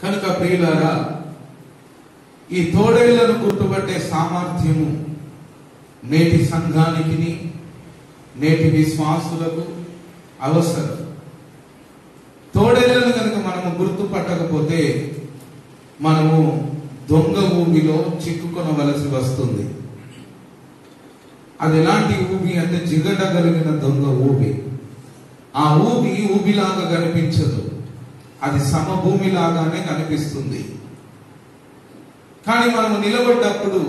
కనుక ప్రియులారా, ఈ తోడేళ్లను గుర్తుపట్టే సామర్థ్యము నేటి సంఘానికి, నేటి విశ్వాసులకు అవసరం. తోడేళ్లను కనుక మనము గుర్తుపట్టకపోతే మనము దొంగ ఊబిలో చిక్కుకొనవలసి వస్తుంది. అది ఎలాంటి ఊబి అంటే జిగటగలిగిన దొంగ ఊబి. ఆ ఊబి ఊబిలాగా కనిపించదు, అది సమభూమిలాగానే కనిపిస్తుంది. కానీ మనము నిలబడ్డప్పుడు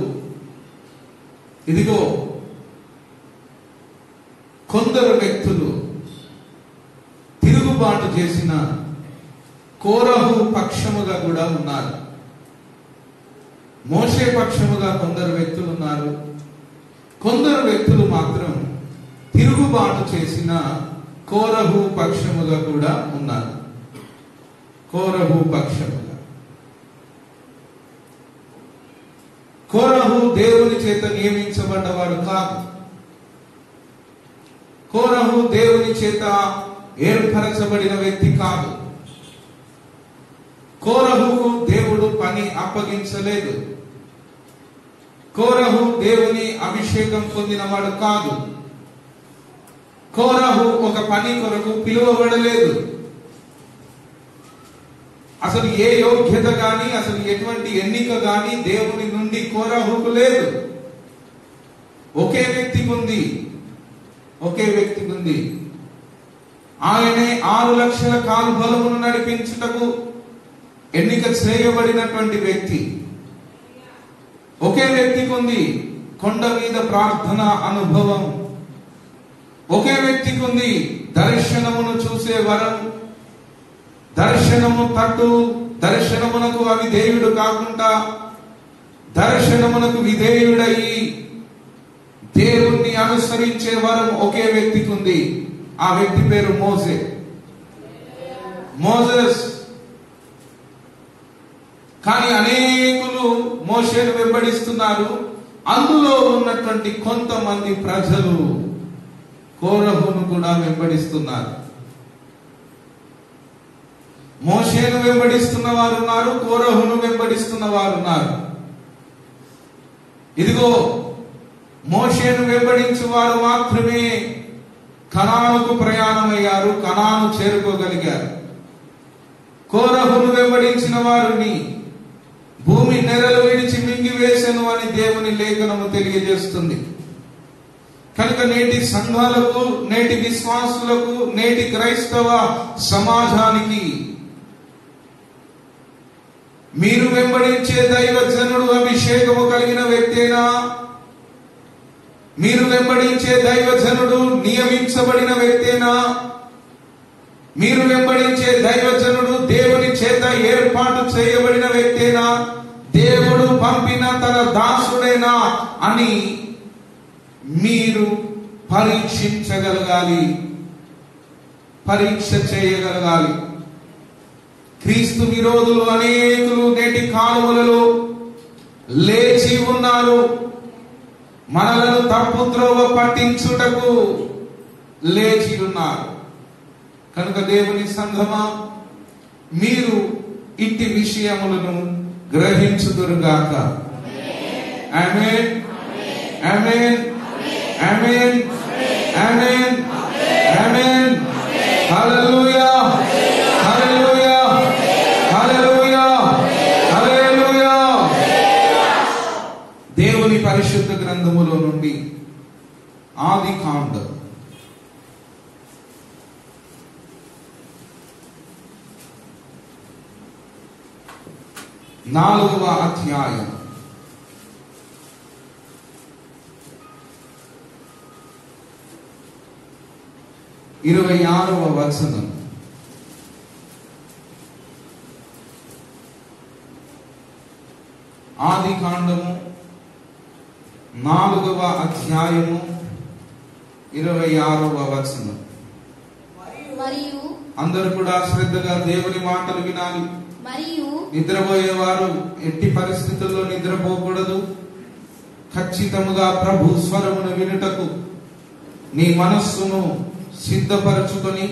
ఇదిగో కొందరు వ్యక్తులు తిరుగుబాటు చేసిన కోరహు పక్షముగా కూడా ఉన్నారు. మోషే పక్షముగా కొందరు వ్యక్తులు ఉన్నారు. కొందరు వ్యక్తులు మాత్రం తిరుగుబాటు చేసిన కోరహు పక్షముగా కూడా ఉన్నారు. కోరహు పక్షముగా. కోరహు దేవుని చేత నియమించబడ్డవాడు కాదు. కోరహు దేవుని చేత ఏర్పరచబడిన వ్యక్తి కాదు. కోరహుకు దేవుడు పని అప్పగించలేదు. కోరహు దేవుని అభిషేకం పొందినవాడు కాదు. కోరహు ఒక పని కొరకు పిలువబడలేదు. అసలు ఏ యోగ్యత గాని, అసలు ఎటువంటి ఎన్నిక గాని దేవుని నుండి కోరహుకు లేదు. ఒకే వ్యక్తికి ఉంది. ఒకే వ్యక్తికి ఉంది. ఆయనే 6 లక్షల కాల్బలమును నడిపించుటకు ఎన్నిక చేయబడినటువంటి వ్యక్తి. ఒకే వ్యక్తికి ఉంది కొండ మీద ప్రార్థన అనుభవం. ఒకే వ్యక్తికి ఉంది దర్శనమును చూసే వరం. దర్శనము తట్టు, దర్శనమునకు అవిధేయుడు కాకుండా దర్శనమునకు విధేయుడయి దేవుణ్ణి అనుసరించే వరం ఒకే వ్యక్తికి ఉంది. ఆ వ్యక్తి పేరు మోసెస్. కానీ అనేకులు మోషేను వెంబడిస్తున్నారు. అందులో ఉన్నటువంటి కొంతమంది ప్రజలు కోరహును కూడా వెంబడిస్తున్నారు. మోషేను వెంబడిస్తున్న వారు ఉన్నారు, కోరహును వెంబడిస్తున్న వారు ఉన్నారు. ఇదిగో మోషేను వెంబడించు వారు మాత్రమే కనానుకు ప్రయాణమయ్యారు, కనాను చేరుకోగలిగారు. కోరహును వెంబడించిన వారిని భూమి నెరలు విడిచి మింగివేసెను అని దేవుని లేఖనము తెలియజేస్తుంది. కనుక నేటి సంఘాలకు, నేటి విశ్వాసులకు, నేటి క్రైస్తవ సమాజానికి మీరు వెంబడించే దైవజనుడు అభిషేకము కలిగిన వ్యక్తేనా? మీరు వెంబడించే దైవజనుడు నియమించబడిన వ్యక్తేనా? మీరు వెంబడించే దైవజనుడు దేవుని చేత ఏర్పాటు చేయబడిన వ్యక్తేనా? దేవుడు పంపిన తన దాసుడేనా అని మీరు పరీక్షించగలగాలి, పరీక్ష చేయగలగాలి. క్రీస్తు విరోధులు అనేకులు నేటి కాలములలో లేచి ఉన్నారు. మనలను తప్పుద్రోవ పట్టించుటకు లేచి ఉన్నారు. కనుక దేవుని సంఘమా, మీరు ఇట్టి విషయములను గ్రహించుదురుగాక. ఆమేన్, ఆమేన్, ఆమేన్, ఆమేన్, ఆమేన్. హల్లెలూయా, హల్లెలూయా, హల్లెలూయా, హల్లెలూయా. దేవుని పరిశుద్ధ గ్రంథములో నుండి ఆదికాండం 4వ అధ్యాయం 26వ వచనం. ఆదికాండము 4వ అధ్యాయము 26వ వచనం. మరియు అందరూ కూడా శ్రద్ధగా దేవుని మాటలు వినాలి. మరియు నిద్రపోయేవారు ఎట్టి పరిస్థితుల్లో నిద్రపోకూడదు. ఖచ్చితంగా ప్రభు స్వరమును వినుటకు నీ మనస్సును సిద్ధపరచుకొని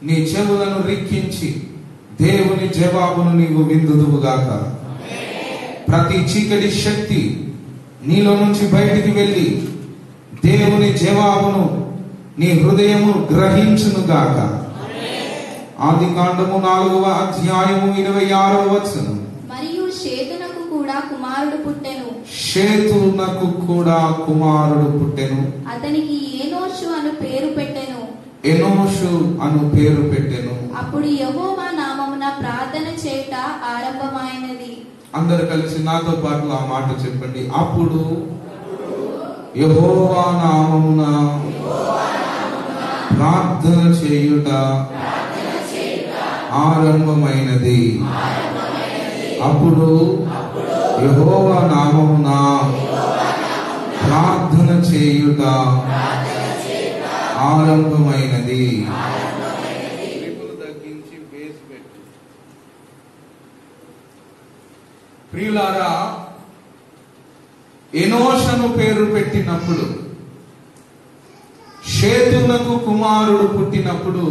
నీ చెవులను రిక్కించి దేవుని జవాబును నీవు విందుదువుగాక. ప్రతి చీకటి శక్తి నీలో నుంచి బయటికి వెళ్ళి దేవుని జవాబును నీ హృదయము గ్రహించునుగాక. ఆదికాండము 4వ అధ్యాయము 26వ వచనం. మరియు షేతునకు కూడా కుమారుడు పుట్టెను. షేతునకు కూడా కుమారుడు పుట్టెను. అతనికి ఏనోషు అను పేరు పెట్టెను. ఎనోషు అను పేరు పెట్టెను. అప్పుడు యెహోవా నామమున ప్రార్థన చేయుట ఆరంభమైనది. అందరు కలిసి నాతో పాటు ఆ మాట చెప్పండి. అప్పుడు యెహోవా నామమున ప్రార్థన చేయుట ఆరంభమైనది. అప్పుడు యెహోవా నామమున ప్రార్థన చేయుట ఆరంభమైనది. ప్రియులారా, ఎనోషను పేరు పెట్టినప్పుడు, షేతునకు కుమారుడు పుట్టినప్పుడు,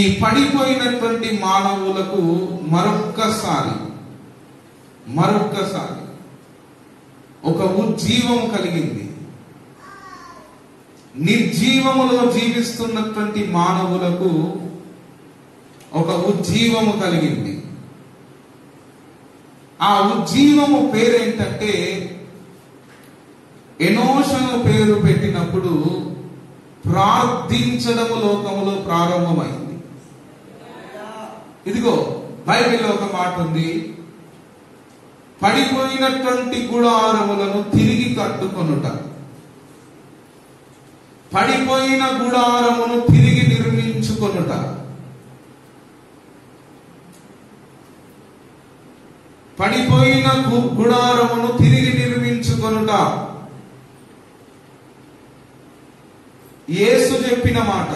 ఈ పడిపోయినటువంటి మానవులకు మరొక్కసారి ఒక ఉజ్జీవం కలిగింది. నిర్జీవములో జీవిస్తున్నటువంటి మానవులకు ఒక ఉజ్జీవము కలిగింది. ఆ ఉజ్జీవము పేరేంటంటే, ఎనోషను పేరు పెట్టినప్పుడు ప్రార్థించడము లోకములో ప్రారంభమైంది. ఇదిగో బైబిల్లో ఒక మాట ఉంది, పడిపోయినటువంటి గుడారములను తిరిగి కట్టుకొనుట, పడిపోయిన గుడారమును తిరిగి నిర్మించుకొనుట. పడిపోయిన గుడారమును తిరిగి నిర్మించుకొనుట యేసు చెప్పిన మాట.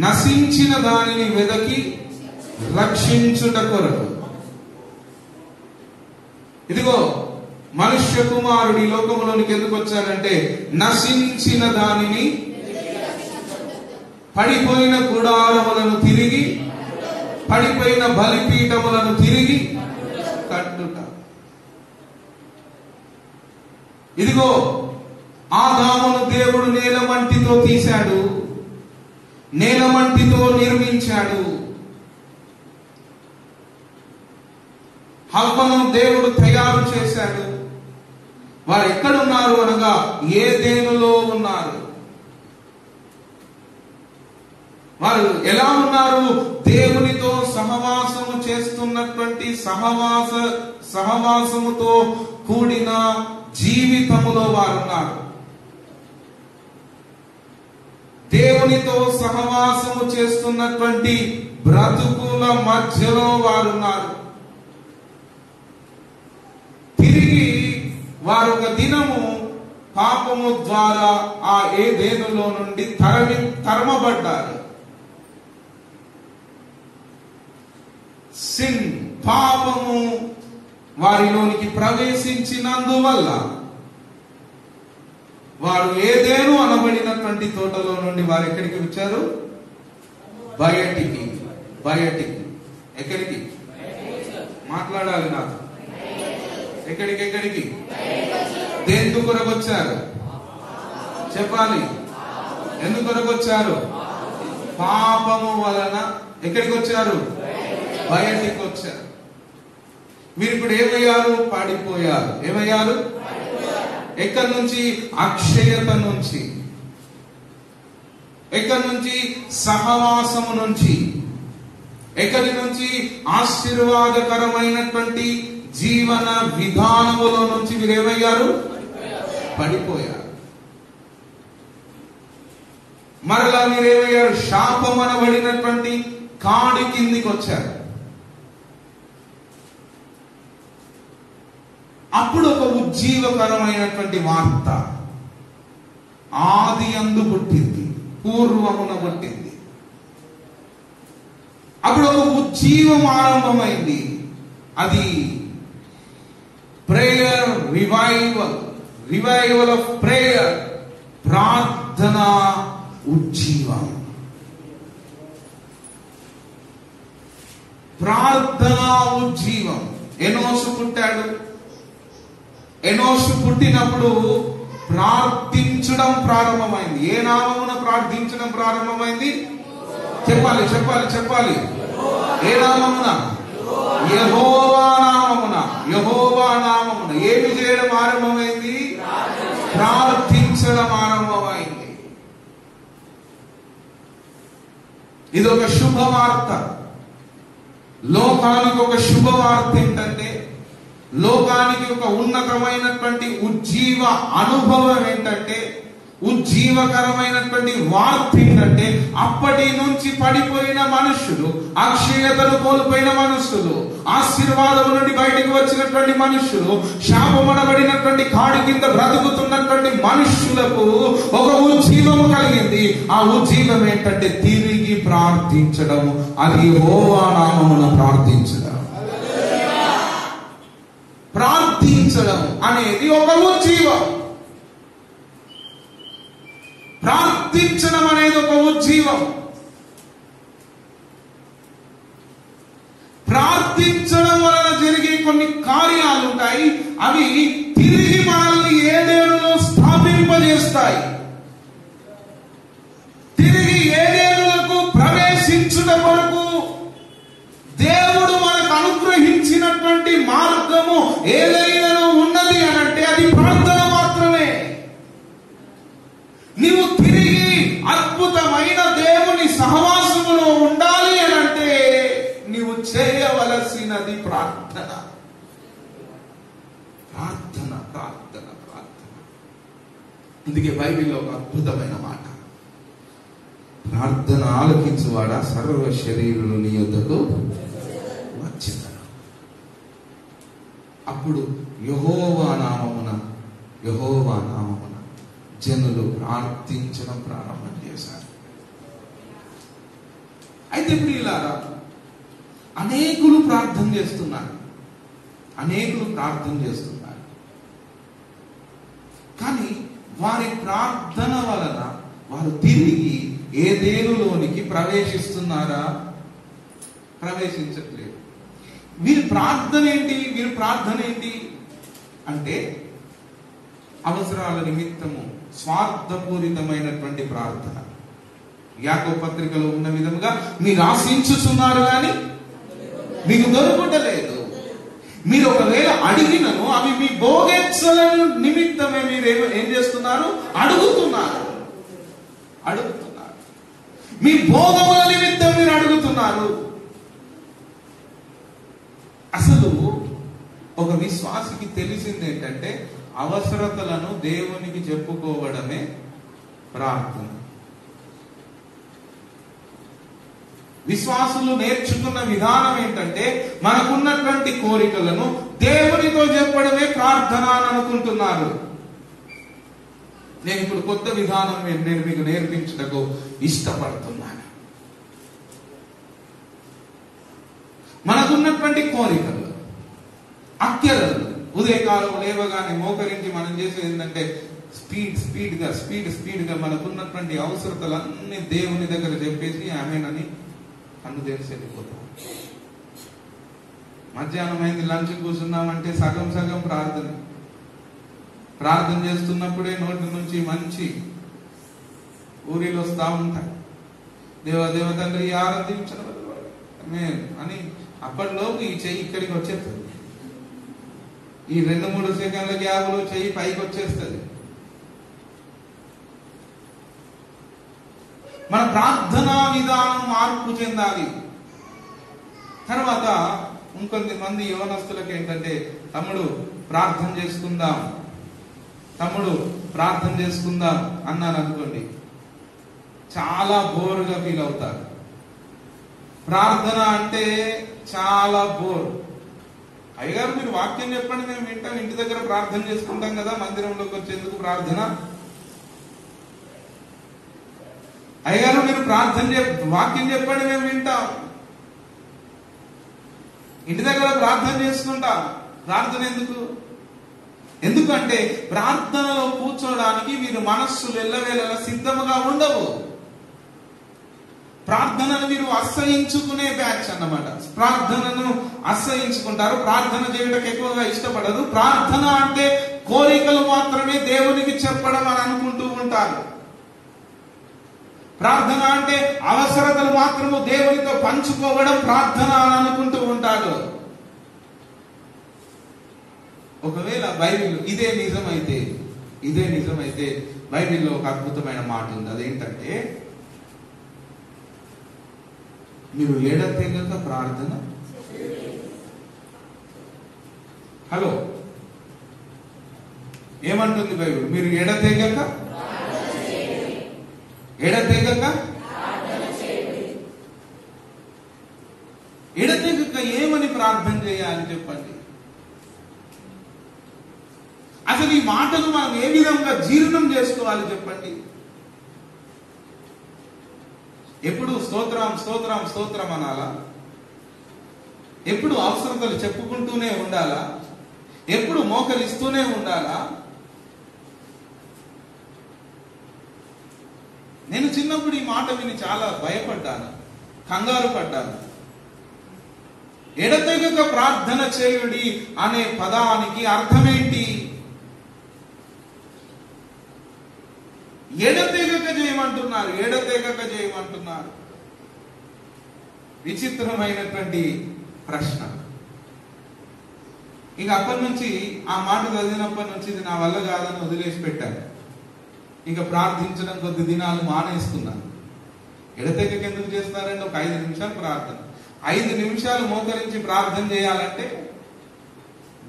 నశించిన దానిని వెదకి రక్షించుట కొరకు. ఇదిగో మనుష్య కుమారుడి లోకములోనికి ఎందుకు వచ్చారంటే, నశించిన దానిని, పడిపోయిన గుడారములను తిరిగి, పడిపోయిన బలిపీఠములను తిరిగి కట్టుట. ఇదిగో ఆదామును దేవుడు నేలమంటితో తీశాడు, నేలమంటితో నిర్మించాడు. హవ్వను దేవుడు తయారు చేశాడు. వారు ఎక్కడున్నారు అనగా ఏదెనులో ఉన్నారు. వారు ఎలా ఉన్నారు? దేవునితో సహవాసము చేస్తున్నటువంటి సహవాసముతో కూడిన జీవితములో వారున్నారు. దేవునితో సహవాసము చేస్తున్నటువంటి బ్రతుకుల మధ్యలో వారున్నారు. తిరిగి వారు ఒక దినము పాపము ద్వారా ఆ ఏదెనులో నుండి తరమబడ్డారు. సిన్, పాపము వారిలోనికి ప్రవేశించినందువల్ల వారు ఏదేను అనబడినటువంటి తోటలో నుండి వారు ఎక్కడికి వచ్చారు? బయటికి. ఎక్కడికి? మాట్లాడాలి నాకు. ఎక్కడికి? దేని కొరకు వచ్చారు? చెప్పాలి. ఎందుకు కొరకు వచ్చారు? పాపము వలన ఎక్కడికి వచ్చారు? బయటికి వచ్చారు. మీరు ఇప్పుడు ఏమయ్యారు? పడిపోయారు. ఏమయ్యారు? ఎక్కడి నుంచి? అక్షయత నుంచి. ఎక్కడి నుంచి? సహవాసము నుంచి. ఎక్కడి నుంచి? ఆశీర్వాదకరమైనటువంటి జీవన విధానములో నుంచి మీరు ఏమయ్యారు? పడిపోయారు. మరలా మీరేమయ్యారు? శాపమనబడినటువంటి కాడి కిందికి వచ్చారు. అప్పుడు ఒక ఉజ్జీవకరమైనటువంటి వార్త ఆది యందు పుట్టింది, పూర్వమున పుట్టింది. అప్పుడు ఒక ఉజ్జీవం ఆరంభమైంది. అది ప్రేయర్ రివైవల్ ఆఫ్ ప్రేయర్, ప్రార్థన ఉజ్జీవం. ప్రార్థన ఉజ్జీవం. ఎనోషు పుట్టాడు. ఎనోషు పుట్టినప్పుడు ప్రార్థించడం ప్రారంభమైంది. ఏ నామమున ప్రార్థించడం ప్రారంభమైంది? చెప్పాలి చెప్పాలి చెప్పాలి. ఏ నామమున? యెహోవా నామమున. యెహోవా నామమున ఏమి చేయడం ఆరంభమైంది? ప్రార్థించడం ఆరంభమైంది. ఇది ఒక శుభవార్త. లోకానికి ఒక శుభవార్త ఏంటంటే, లోకానికి ఒక ఉన్నతమైనటువంటి ఉజ్జీవ అనుభవం ఏంటంటే, ఉజ్జీవకరమైనటువంటి వార్త ఏంటంటే, అప్పటి నుంచి పడిపోయిన మనుషులు, అక్షయతను కోల్పోయిన మనుషులు, ఆశీర్వాదం నుండి బయటకు వచ్చినటువంటి మనుషులు, శాపమనబడినటువంటి కాడి కింద బ్రతుకుతున్నటువంటి మనుషులకు ఒక ఉజ్జీవము కలిగింది. ఆ ఉజ్జీవం ఏంటంటే తిరిగి ప్రార్థించడం. అది యెహోవా నామమున ప్రార్థించడం. ప్రార్థించడం అనేది ఒక ఉజ్జీవం. ప్రార్థించడం అనేది ఒక ఉజ్జీవం. ప్రార్థించడం వలన జరిగే కొన్ని కార్యాలు ఉంటాయి. అవి తిరిగి మనల్ని ఏడేనులో స్థాపింపజేస్తాయి. తిరిగి ఏడేనులకు ప్రవేశించుట కొరకు దేవుడు మనకు అనుగ్రహించినటువంటి మార్గము ఏదైనా ఉన్నది అనంటే అది ప్రార్థన మాత్రమే. నీవు తిరిగి అద్భుతమైన దేవుని సహవాసములో ఉండాలి అనంటే నీవు చేయవలసినది ప్రార్థన. ప్రార్థన ప్రార్థన ప్రార్థన. అందుకే బైబిల్లో ఒక అద్భుతమైన మాట, ప్రార్థన ఆలకించువాడా సర్వ శరీరులు నీ యొద్దకు వచ్చెదరు. అప్పుడు యెహోవా నామమున జనులు ప్రార్థించడం ప్రారంభం చేశారు. అయితే ప్రియులారా, అనేకులు ప్రార్థన చేస్తున్నారు. కానీ వారి ప్రార్థన వలన వారు తిరిగి ఏదేనులోనికి ప్రవేశిస్తున్నారా? ప్రవేశించట్లేదు. వీరి ప్రార్థన ఏంటి అంటే అవసరాల నిమిత్తము స్వార్థపూరితమైనటువంటి ప్రార్థన. యాకోబు పత్రికలో ఉన్న విధముగా మీరు ఆశించుచున్నారు కానీ మీకు దొరకలేదు. మీరు ఒకవేళ అడిగినను అవి మీ భోగేచ్ఛల నిమిత్తమే మీరు ఏం చేస్తున్నారు? అడుగుతున్నారు. మీ భోగముల నిమిత్తం మీరు అడుగుతున్నారు. అసలు ఒక విశ్వాసికి తెలిసింది ఏంటంటే, అవసరతలను దేవునికి చెప్పుకోవడమే ప్రార్థన. విశ్వాసులు నేర్చుకున్న విధానం ఏంటంటే, మనకున్నటువంటి కోరికలను దేవునితో చెప్పడమే ప్రార్థన అని అనుకుంటున్నారు. నేను ఇప్పుడు కొత్త విధానం నేను మీకు నేర్పించటకు ఇష్టపడుతున్నాను. మనకున్నటువంటి కోరికలు, అక్కరలు, ఉదయకాలం లేవగానే మోకరించి మనం చేసేది ఏంటంటే స్పీడ్ గా మనకున్నటువంటి అవసరతలన్నీ దేవుని దగ్గర చెప్పేసి ఆమెనని కన్ను తెరిచి వెళ్ళిపోతాం. మధ్యాహ్నం అయింది, లంచ్ కూర్చున్నామంటే సగం ప్రార్థన చేస్తున్నప్పుడే నోటి నుంచి మంచి ఊరిలో వస్తా ఉంటాయి. దేవ తండ్రి ఆరాధించడం అని అప్పటిలోపు ఈ చెయ్యి ఇక్కడికి వచ్చేస్తుంది. ఈ 2-3 సెకండ్ల గ్యాప్లో చెయ్యి పైకి వచ్చేస్తుంది. మన ప్రార్థనా విధానం మార్పు చెందాలి. తర్వాత ఇంకొంతమంది యవనస్తులకు ఏంటంటే, తమ్ముడు ప్రార్థన చేసుకుందాం అన్నాను అనుకోండి, చాలా బోర్గా ఫీల్ అవుతారు. ప్రార్థన అంటే చాలా బోర్. అయ్యగారు మీరు వాక్యం చెప్పండి, మేము వింటాం, ఇంటి దగ్గర ప్రార్థన చేసుకుంటాం కదా, మందిరంలోకి వచ్చేందుకు ప్రార్థన. అయ్యగారు మీరు వాక్యం చెప్పండి, మేము వింటాం, ఇంటి దగ్గర ప్రార్థన చేసుకుంటాం. ప్రార్థన ఎందుకంటే ప్రార్థనలో కూర్చోడానికి మీరు మనస్సులు ఎల్లవేళలా సిద్ధముగా ఉండవు. ప్రార్థనను మీరు అసహించుకునే బ్యాచ్ అన్నమాట. ప్రార్థనను అసహించుకుంటారు, ప్రార్థన చేయడానికి ఎక్కువగా ఇష్టపడదు. ప్రార్థన అంటే కోరికలు మాత్రమే దేవునికి చెప్పడం అని అనుకుంటూ ఉంటారు. ప్రార్థన అంటే అవసరతలు మాత్రము దేవునితో పంచుకోవడం ప్రార్థన అని అనుకుంటూ ఉంటారు. ఒకవేళ బైబిల్ ఇదే నిజమైతే బైబిల్లో ఒక అద్భుతమైన మాట ఉంది. అదేంటంటే, మీరు ఎడతెగక ప్రార్థన. హలో, ఏమంటుంది బైబిల్? మీరు ఎడతెగక ఏమని ప్రార్థన చేయాలి చెప్పండి? అసలు ఈ మాటలు మనం ఏ విధంగా జీర్ణం చేసుకోవాలి చెప్పండి? ఎప్పుడు స్తోత్రం స్తోత్రం స్తోత్రం అనాలా? ఎప్పుడు అవసరతలు చెప్పుకుంటూనే ఉండాలా? ఎప్పుడు మోకరిస్తూనే ఉండాలా? నేను చిన్నప్పుడు ఈ మాట విని చాలా భయపడ్డాను, కంగారు పడ్డాను. ఎడతెగక ప్రార్థన చేయుడి అనే పదానికి అర్థమేంటి? ఎడతెగక చేయమంటున్నారు. విచిత్రమైనటువంటి ప్రశ్న. ఇక అప్పటి నుంచి ఆ మాట చదివినప్పటి నుంచి ఇది నా వల్ల కాదని వదిలేసి పెట్టాను. ఇంకా ప్రార్థించడం కొద్ది దినాలు మానేస్తున్నాను. ఎడతెగక ఎందుకు చేస్తారంటే, ఒక 5 నిమిషాలు ప్రార్థన. 5 నిమిషాలు మోకరించి ప్రార్థన చేయాలంటే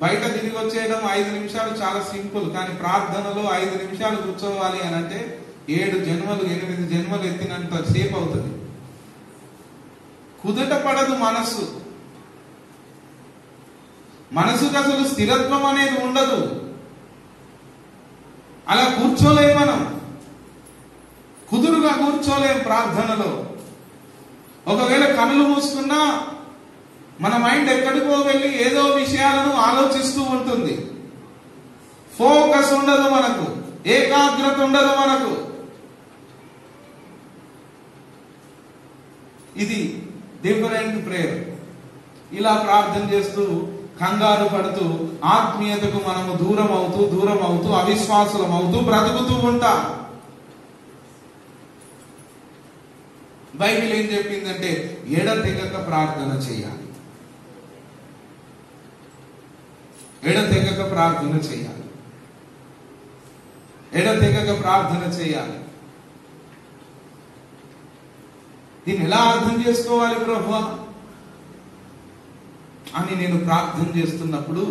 బయట తిరిగి వచ్చేయడం 5 నిమిషాలు చాలా సింపుల్. కానీ ప్రార్థనలో 5 నిమిషాలు కూర్చోవాలి అని అంటే 7 జన్మలు 8 జన్మలు ఎత్తినంత సేపు అవుతుంది. కుదుట పడదు మనసుకు అసలు స్థిరత్వం అనేది ఉండదు. అలా కూర్చోలేం, మనం కుదురుగా కూర్చోలేం ప్రార్థనలో. ఒకవేళ కనులు మూసుకున్నా మన మైండ్ ఎక్కడికో వెళ్ళి ఏదో విషయాలను ఆలోచిస్తూ ఉంటుంది. ఫోకస్ ఉండదు మనకు, ఏకాగ్రత ఉండదు మనకు. ఇది డిఫరెంట్ ప్రేయర్. ఇలా ప్రార్థన చేస్తూ కంగారు పడుతూ ఆత్మీయతకు మనము దూరం అవుతూ అవిశ్వాసులం అవుతూ బ్రతుకుతూ ఉంటాం. బైబిల్ ఏం చెప్పిందంటే, ఎడతెగక ప్రార్థన చేయాలి. ఎడతెగక ప్రార్థన చేయాలి. దీన్ని ఎలా అర్థం చేసుకోవాలి ప్రభువా అని నేను ప్రార్థన చేస్తున్నప్పుడు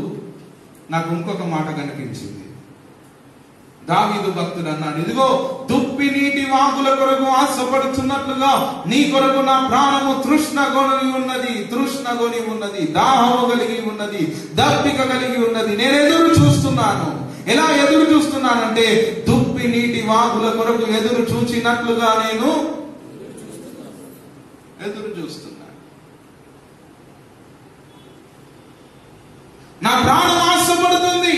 నాకు ఇంకొక మాట కనిపించింది. దావీదు భక్తుడు అన్నాడు, ఇదిగో దుప్పి నీటి వాగుల కొరకు ఆశపడుతున్నట్లుగా నీ కొరకు నా ప్రాణము తృష్ణ కొని ఉన్నది, దాహము కలిగి ఉన్నది, దప్పిక కలిగి ఉన్నది. నేను ఎదురు చూస్తున్నాను. ఎలా ఎదురు చూస్తున్నానంటే, దుప్పి నీటి వాగుల కొరకు ఎదురు చూచినట్లుగా నేను ఎదురు చూస్తున్నాను. నా ప్రాణం ఆశపడుతుంది.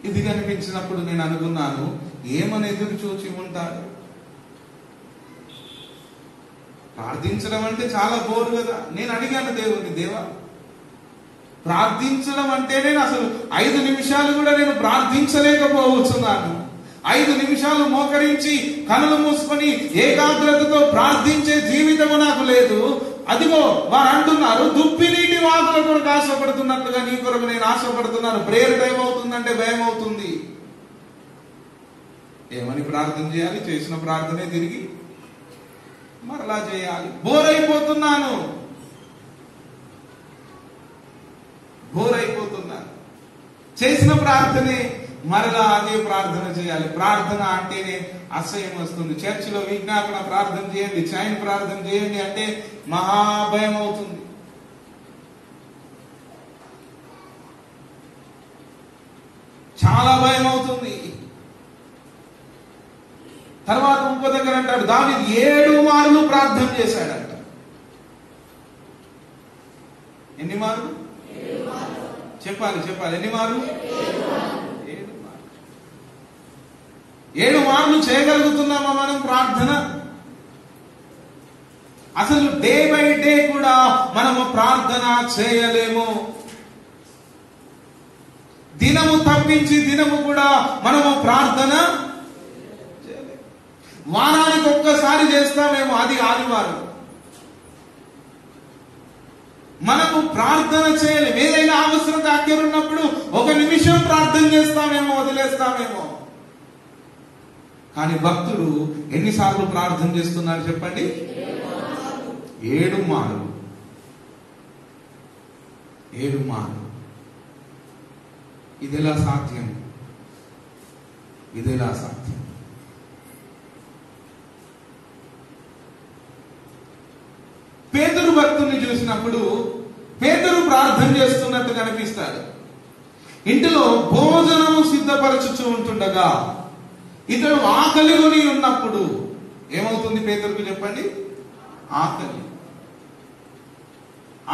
ఇది కనిపించినప్పుడు నేను అనుకున్నాను, ఏమని ఎదురు చూచి ఉంటారు? ప్రార్థించడం అంటే చాలా బోరు కదా. నేను అడిగాను దేవుని, దేవా ప్రార్థించడం అంటే నేను అసలు 5 నిమిషాలు కూడా నేను ప్రార్థించలేకపోతున్నాను. 5 నిమిషాలు మోకరించి కనులు మూసుకొని ఏకాగ్రతతో ప్రార్థించే జీవితము నాకు లేదు. అదిగో వారు అంటున్నారు, దుప్పి నీటి వాగుల కొరకు ఆశపడుతున్నట్లుగా నీ కొరకు నేను ఆశపడుతున్నాను. ప్రేయర్ టైం అవుతుందంటే భయం అవుతుంది. ఏమని ప్రార్థన చేయాలి? చేసిన ప్రార్థనే తిరిగి మరలా చేయాలి. బోర్ అయిపోతున్నాను. చేసిన ప్రార్థనే మరలా అదే ప్రార్థన చేయాలి. ప్రార్థన అంటేనే అసహ్యం వస్తుంది. చర్చిలో విజ్ఞాపన ప్రార్థన చేయండి, చైన్ ప్రార్థన చేయండి అంటే మహాభయం అవుతుంది. చాలా భయం అవుతుంది. తర్వాత ఇంకో దగ్గర అంటాడు, దావీదు 7 మార్లు ప్రార్థన చేశాడంట. ఎన్ని మార్లు? చెప్పాలి. ఎన్ని మార్లు? 7 మార్లు చేయగలుగుతున్నామా మనం ప్రార్థన? అసలు డే బై డే కూడా మనము ప్రార్థన చేయలేము. దినము తప్పించి దినము కూడా మనము ప్రార్థన చేయలేము. వారానికి ఒక్కసారి చేస్తామేమో, అది ఆదివారం. మనము ప్రార్థన చేయలేము. ఏదైనా అవసరత అక్కరున్నప్పుడు 1 నిమిషం ప్రార్థన చేస్తామేమో, వదిలేస్తామేమో. కానీ భక్తుడు ఎన్నిసార్లు ప్రార్థన చేస్తున్నాడు చెప్పండి? 7 మార్లు. 7 మార్లు. ఇదెలా సాధ్యం? ఇదెలా సాధ్యం? పేతురు భక్తుని చూసినప్పుడు పేతురు ప్రార్థన చేస్తున్నట్టు కనిపిస్తాడు. ఇంటిలో భోజనము సిద్ధపరచుచూ ఉంటుండగా ఇతడు ఆకలి కొని ఉన్నప్పుడు ఏమవుతుంది పేతురుకు చెప్పండి? ఆకలి.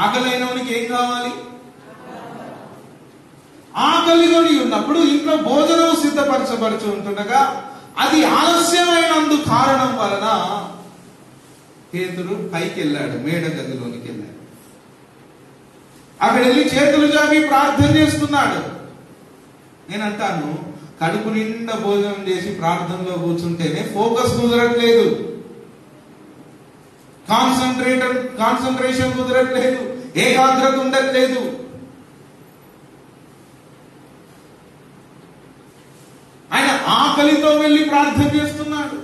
ఆకలి అయినవానికి ఏం కావాలి? ఆకలి కొని ఉన్నప్పుడు ఇంట్లో భోజనం సిద్ధపరచబడుచు ఉంటుండగా అది ఆలస్యమైనందు కారణం వలన పేతురు పైకి వెళ్ళాడు, మేడ గదిలోనికి వెళ్ళాడు. అక్కడ వెళ్ళి చేతులు చాపి ప్రార్థన చేస్తున్నాడు. నేనంటాను, కడుపు నిండా భోజనం చేసి ప్రార్థనలో కూర్చుంటేనే ఫోకస్ కుదరట్లేదు, కాన్సన్ట్రేషన్ కుదరట్లేదు, ఏకాగ్రత ఉండట్లేదు. ఆయన ఆకలితో వెళ్ళి ప్రార్థన చేస్తున్నాడు.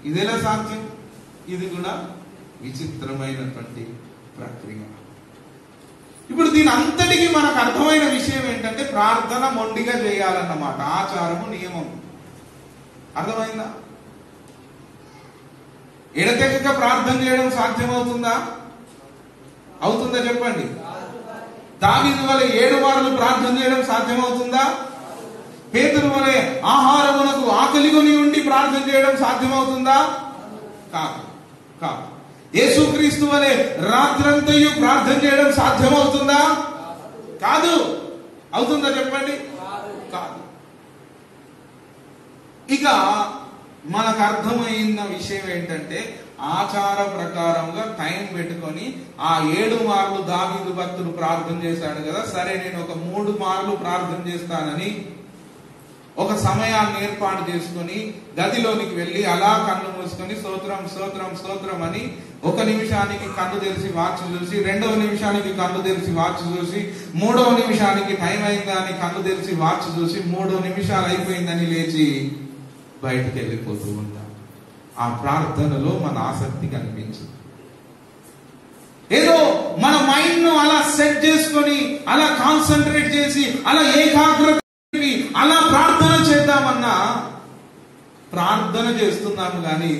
ఇదేలా సాధ్యం? ఇది కూడా విచిత్రమైనటువంటి ప్రక్రియ. ఇప్పుడు దీని అంతటికి మనకు అర్థమైన విషయం ఏంటంటే ప్రార్థన మొండిగా చేయాలన్నమాట, ఆచారము నియమం. అర్థమైందా? ఎడతెగక ప్రార్థన చేయడం సాధ్యమవుతుందా? అవుతుందా చెప్పండి? దావీదు వలె 7 మార్లు ప్రార్థన చేయడం సాధ్యమవుతుందా? పేతురు వలె ఆహారమునకు ఆకలి కొని ఉండి ప్రార్థన చేయడం సాధ్యమవుతుందా? కాదు, కాదు. యేసుక్రీస్తు వలె రాత్రంతయు ప్రార్థన చేయడం సాధ్యమవుతుందా? కాదు. అవుతుందా చెప్పండి? కాదు. ఇక మనకు అర్థమైన విషయం ఏంటంటే ఆచార ప్రకారంగా టైం పెట్టుకొని ఆ 7 మార్లు దావీదు భక్తుడు ప్రార్థన చేశాడు కదా, సరే నేను ఒక 3 మార్లు ప్రార్థన చేస్తానని ఒక సమయాన్ని ఏర్పాటు చేసుకుని గదిలోనికి వెళ్ళి అలా కళ్ళు మూసుకొని స్తోత్రం స్తోత్రం స్తోత్రం అని 1 నిమిషానికి కళ్ళు తెరిచి వాచ్ చూసి, 2వ నిమిషానికి కళ్ళు తెరిచి వాచ్ చూసి, 3వ నిమిషానికి టైం అయిందా అని కళ్ళు తెరిచి వాచ్ చూసి, 3 నిమిషాలు అయిపోయిందని లేచి బయటికి వెళ్ళిపోతూ ఉంటాం. ఆ ప్రార్థనలో మన ఆసక్తి కనిపించదు. ఏదో మన మైండ్ ను అలా సెట్ చేసుకొని అలా కాన్సన్ట్రేట్ చేసి అలా ఏకాగ్రత అలా ప్రార్థన చేద్దామన్నా ప్రార్థన చేస్తున్నాము కానీ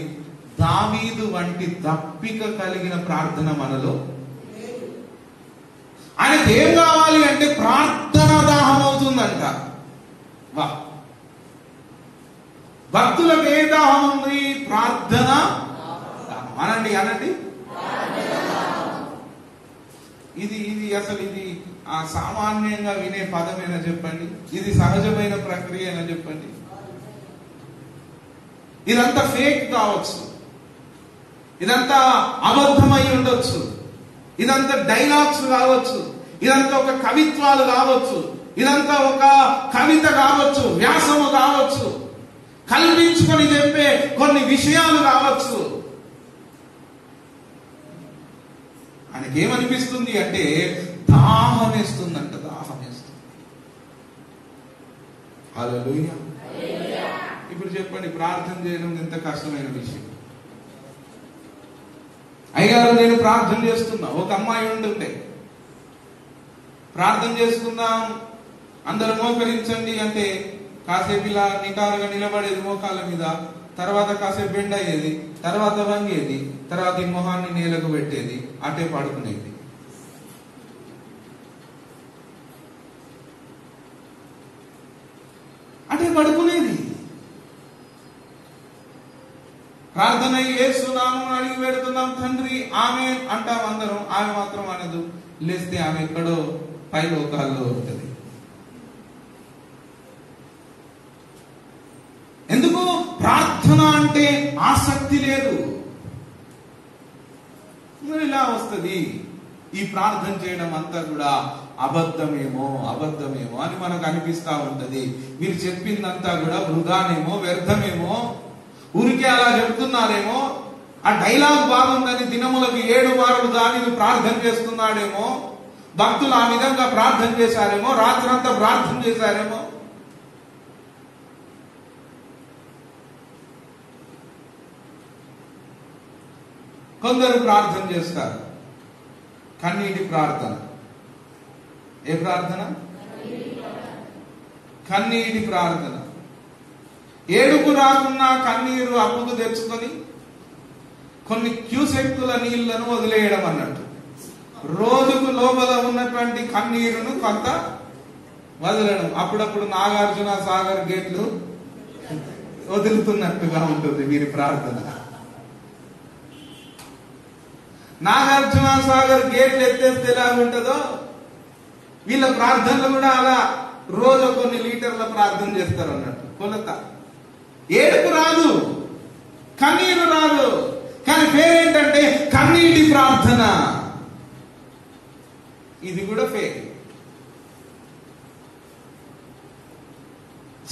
దావీదు వంటి దప్పిక కలిగిన ప్రార్థన మనలో. ఆయనకి ఏం కావాలి అంటే ప్రార్థన దాహం అవుతుందంట. వా, భక్తులకు ఏ దాహం ఉంది? ప్రార్థన అనండి, అనండి. ఇది అసలు ఇది సామాన్యంగా వినే పదమేనా చెప్పండి? ఇది సహజమైన ప్రక్రియ అయినా చెప్పండి? ఇదంతా ఫేక్ కావచ్చు, ఇదంతా అబద్ధమై ఉండొచ్చు, ఇదంతా డైలాగ్స్ కావచ్చు, ఇదంతా ఒక కవిత్వాలు కావచ్చు, ఇదంతా ఒక కవిత కావచ్చు, వ్యాసము కావచ్చు, కల్పించుకొని చెప్పే కొన్ని విషయాలు కావచ్చు. ఆయనకేమనిపిస్తుంది అంటే దాహం వేస్తుందంట, దాహం వేస్తుంది. హల్లెలూయా. ఇప్పుడు చెప్పండి, ప్రార్థన చేయడం ఎంత కష్టమైన విషయం. అయ్యగారు నేను ప్రార్థన చేస్తున్నా, ఒక అమ్మాయి ఉంటుండే, ప్రార్థన చేసుకుందాం అందరూ మోకరించండి అంటే కాసేపు ఇలా నిటారుగా నిలబడేది మోకాళ్ళ మీద, తర్వాత కాసేపు బెండ్ అయ్యేది, తర్వాత వంగేది, తర్వాత ఈ మొహాన్ని నేలకు పెట్టేది, అటే పడుకునేది. అటే పడుకునేది. ప్రార్థన యేసునామమున అడిగి పెడుతున్నాం తండ్రి ఆమేన్ అంటాం అందరం, ఆమె మాత్రం అనదు. లేస్తే ఆమె ఎక్కడో పై లోకాల్లో ఉంటుంది. ఎందుకు? ప్రార్థన అంటే ఆసక్తి లేదు. ఇలా వస్తుంది. ఈ ప్రార్థన చేయడం అంతా కూడా అబద్ధమేమో అని మనకు అనిపిస్తా ఉంటది. మీరు చెప్పిందంతా కూడా వృధానేమో, వ్యర్థమేమో, ఊరికే అలా చెప్తున్నారేమో, ఆ డైలాగ్ బాగుందని దినములకు 7 మార్లు దానిని ప్రార్థన చేస్తున్నాడేమో, భక్తులు ఆ విధంగా ప్రార్థన చేశారేమో, రాత్రంతా ప్రార్థన చేశారేమో. కొందరు ప్రార్థన చేస్తారు కన్నీటి ప్రార్థన. ఏ ప్రార్థన? కన్నీటి ప్రార్థన. ఏడుపు రాకున్నా కన్నీరు అప్పుకు తెచ్చుకొని కొన్ని క్యూసెక్కుల నీళ్లను వదిలేయడం అన్నట్టు. రోజుకు లోపల ఉన్నటువంటి కన్నీరును కొంత వదలడం. అప్పుడప్పుడు నాగార్జున సాగర్ గేట్లు వదులుతున్నట్టుగా ఉంటుంది వీరి ప్రార్థన. నాగార్జున సాగర్ గేట్లు ఎత్తేస్తే ఎలా ఉంటుందో వీళ్ళ ప్రార్థనలు కూడా అలా రోజు కొన్ని లీటర్ల ప్రార్థన చేస్తారు అన్నట్టు. కొలత. ఏడుపు రాదు, కన్నీరు రాదు, కానీ పేరేంటంటే కన్నీటి ప్రార్థన. ఇది కూడా ఫేక్.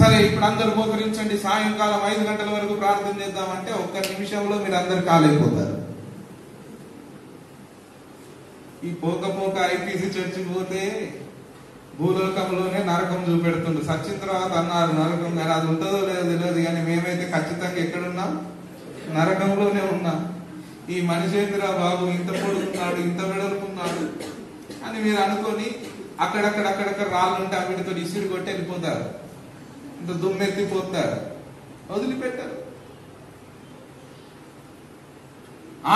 సరే, ఇప్పుడు అందరు మోకరించండి. సాయంకాలం 5 గంటల వరకు ప్రార్థన చేద్దామంటే ఒక్క నిమిషంలో మీరు అందరు కాలేకపోతారు. ఈ పోక ఐపీసీ చర్చికి పోతే భూలోకంలోనే నరకం చూపెడుతుండ్రు. సచ్చిన తర్వాత అన్నారు నరకం, కానీ అది ఉంటుందో లేదో తెలియదు, కానీ మేమైతే ఖచ్చితంగా ఎక్కడున్నాం? నరకంలోనే ఉన్నాం. ఈ మనిషేంద్ర బాబు ఇంత పొడుగున్నాడు, ఇంత వెడల్పున్నాడు అని మీరు అనుకొని అక్కడక్కడ రాళ్ళు ఉంటే వీటితో ఇసురు కొట్టి వెళ్ళిపోతారు, ఇంత దుమ్మెత్తిపోతారు, వదిలిపెట్టారు.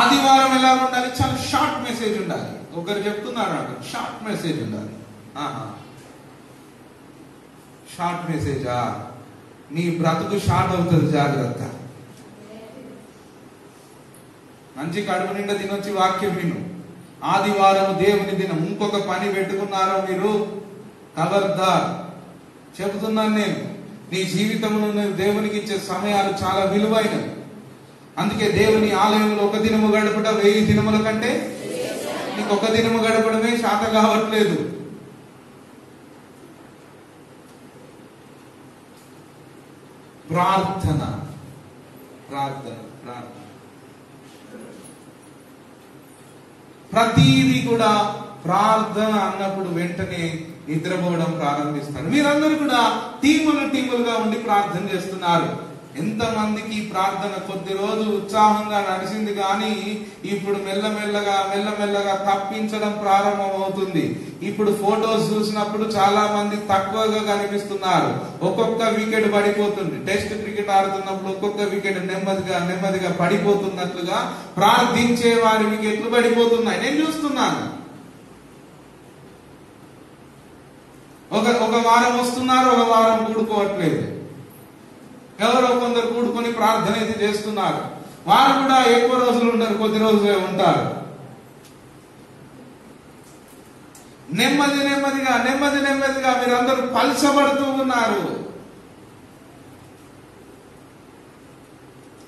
ఆదివారం ఎలా ఉండాలి? చాలా షార్ట్ మెసేజ్ ఉండాలి. ఒకరు చెప్తున్నారు నాకు, షార్ట్ మెసేజ్ ఉండాలి. షార్ట్ మెసేజా? నీ బ్రతుకు షార్ట్ అవుతుంది, జాగ్రత్త. మంచి కడుపు నిండా తినొచ్చి వాక్యం విను. ఆదివారం దేవుని దినం. ఇంకొక పని పెట్టుకున్నారో మీరు, ఖబర్దార్ చెబుతున్నాను నేను. నీ జీవితంలో దేవునికి ఇచ్చే సమయాలు చాలా విలువైనవి. అందుకే దేవుని ఆలయంలో ఒక దినము గడపట 1000 దినముల కంటే నీకు ఒక దినము గడపడమే శాత కావట్లేదు. ప్రార్థన. ప్రతిదీ కూడా ప్రార్థన అన్నప్పుడు వెంటనే నిద్రపోవడం ప్రారంభిస్తారు. మీరందరూ కూడా టీములుగా ఉండి ప్రార్థన చేస్తున్నారు. ఎంతమందికి ప్రార్థన కొద్ది రోజు ఉత్సాహంగా నడిచింది, కానీ ఇప్పుడు మెల్లమెల్లగా తప్పించడం ప్రారంభమవుతుంది. ఇప్పుడు ఫోటోస్ చూసినప్పుడు చాలా మంది తక్కువగా కనిపిస్తున్నారు. ఒక్కొక్క వికెట్ పడిపోతుంది. టెస్ట్ క్రికెట్ ఆడుతున్నప్పుడు ఒక్కొక్క వికెట్ నెమ్మదిగా పడిపోతున్నట్లుగా ప్రార్థించే వారి వికెట్లు పడిపోతున్నాయి. నేను చూస్తున్నాను. ఒక వారం వస్తున్నారు, ఒక వారం కూడుకోవట్లేదు. ఎవరో కొందరు కూడుకొని ప్రార్థన అయితే చేస్తున్నారు. వారు కూడా ఎక్కువ రోజులు ఉండరు, కొద్ది రోజులే ఉంటారు. నెమ్మదిగా మీరందరూ పల్చబడుతూ ఉన్నారు.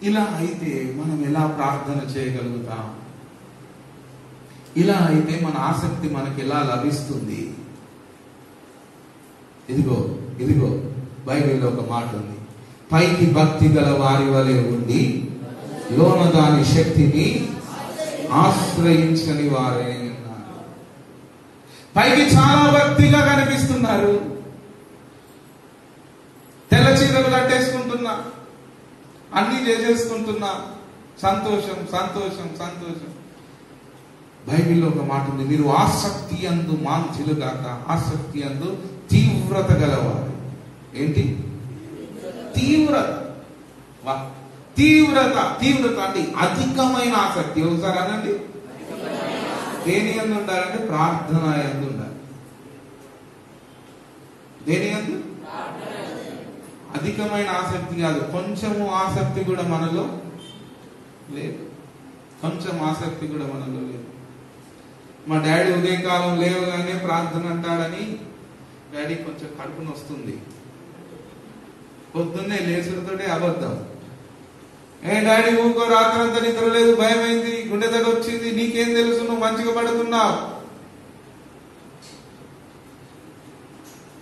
ఇలా అయితే మనం ఎలా ప్రార్థన చేయగలుగుతాం? ఇలా అయితే మన ఆసక్తి మనకి ఎలా లభిస్తుంది? ఇదిగో బైబిల్లో ఒక మాట ఉంది. పైకి భక్తి గల వారి వలె ఉండి లోన దాని శక్తిని ఆశ్రయించని వారే ఉన్నారు. పైకి చాలా భక్తిగా కనిపిస్తున్నారు, తెల్ల చీరలు కట్టేసుకుంటున్నా, అన్ని చేసేసుకుంటున్నా, సంతోషం. బైబిల్లో ఒక మాట ఉంది. మీరు ఆసక్తి అందు మాంద్యులు గాక, ఆసక్తి అందు తీవ్రత గలవారు. ఏంటి తీవ్రత? అంటే అధికమైన ఆసక్తి. ఒకసారి అనండి. దేని యందు ఉండాలంటే ప్రార్థన యందు ఉండాలి. దేని యందు? అధికమైన ఆసక్తి కాదు, కొంచెము ఆసక్తి కూడా మనలో లేదు. మా డాడీ ఉదయకాలం లేవగానే ప్రార్థన అంటాడని డాడీ కొంచెం కడుపుని వస్తుంది. పొద్దున్నే లేచుడుతోటే అబద్ధం. డాడీ ఊకో, రాత్రంతా నిద్ర లేదు, భయమైంది, గుండె దగ్గర వచ్చింది, నీకే నీకేం తెలుసు, నువ్వు మంచిగా పడుతున్నావు,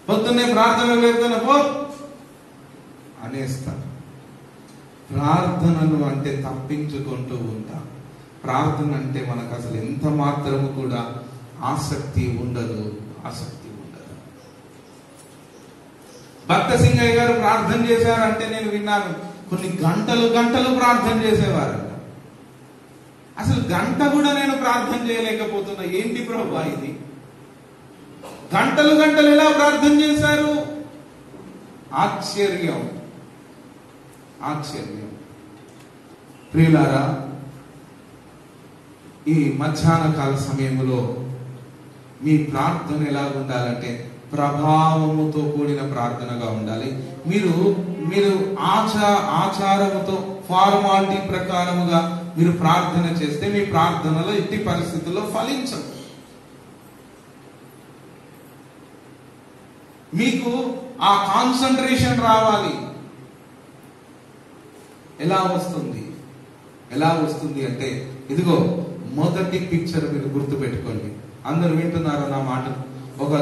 పొద్దున్నే ప్రార్థన లేపుతున్నా పో అనేస్తారు. ప్రార్థనలు అంటే తప్పించుకుంటూ ఉంటాం. ప్రార్థన అంటే మనకు అసలు ఎంత మాత్రము కూడా ఆసక్తి ఉండదు. భక్త సింగయ్య గారు ప్రార్థన చేశారంటే నేను విన్నాను, కొన్ని గంటలు ప్రార్థన చేసేవారంట. అసలు గంట కూడా నేను ప్రార్థన చేయలేకపోతున్నా, ఏంటి ప్రభువా ఇది? గంటలు ఎలా ప్రార్థన చేశారు? ఆశ్చర్యం. ప్రియులారా, ఈ మధ్యాహ్న కాల సమయంలో మీ ప్రార్థన ఎలా ఉండాలంటే ప్రభావముతో కూడిన ప్రార్థనగా ఉండాలి. మీరు ఆచారముతో ఫార్మాలిటీ ప్రకారముగా మీరు ప్రార్థన చేస్తే మీ ప్రార్థనలో ఎట్టి పరిస్థితుల్లో ఫలించదు. మీకు ఆ కాన్సంట్రేషన్ రావాలి. ఎలా వస్తుంది అంటే ఇదిగో మొదటి పిక్చర్ మీరు గుర్తు పెట్టుకోండి. అందరు వింటున్నారో నా మాట? ఒక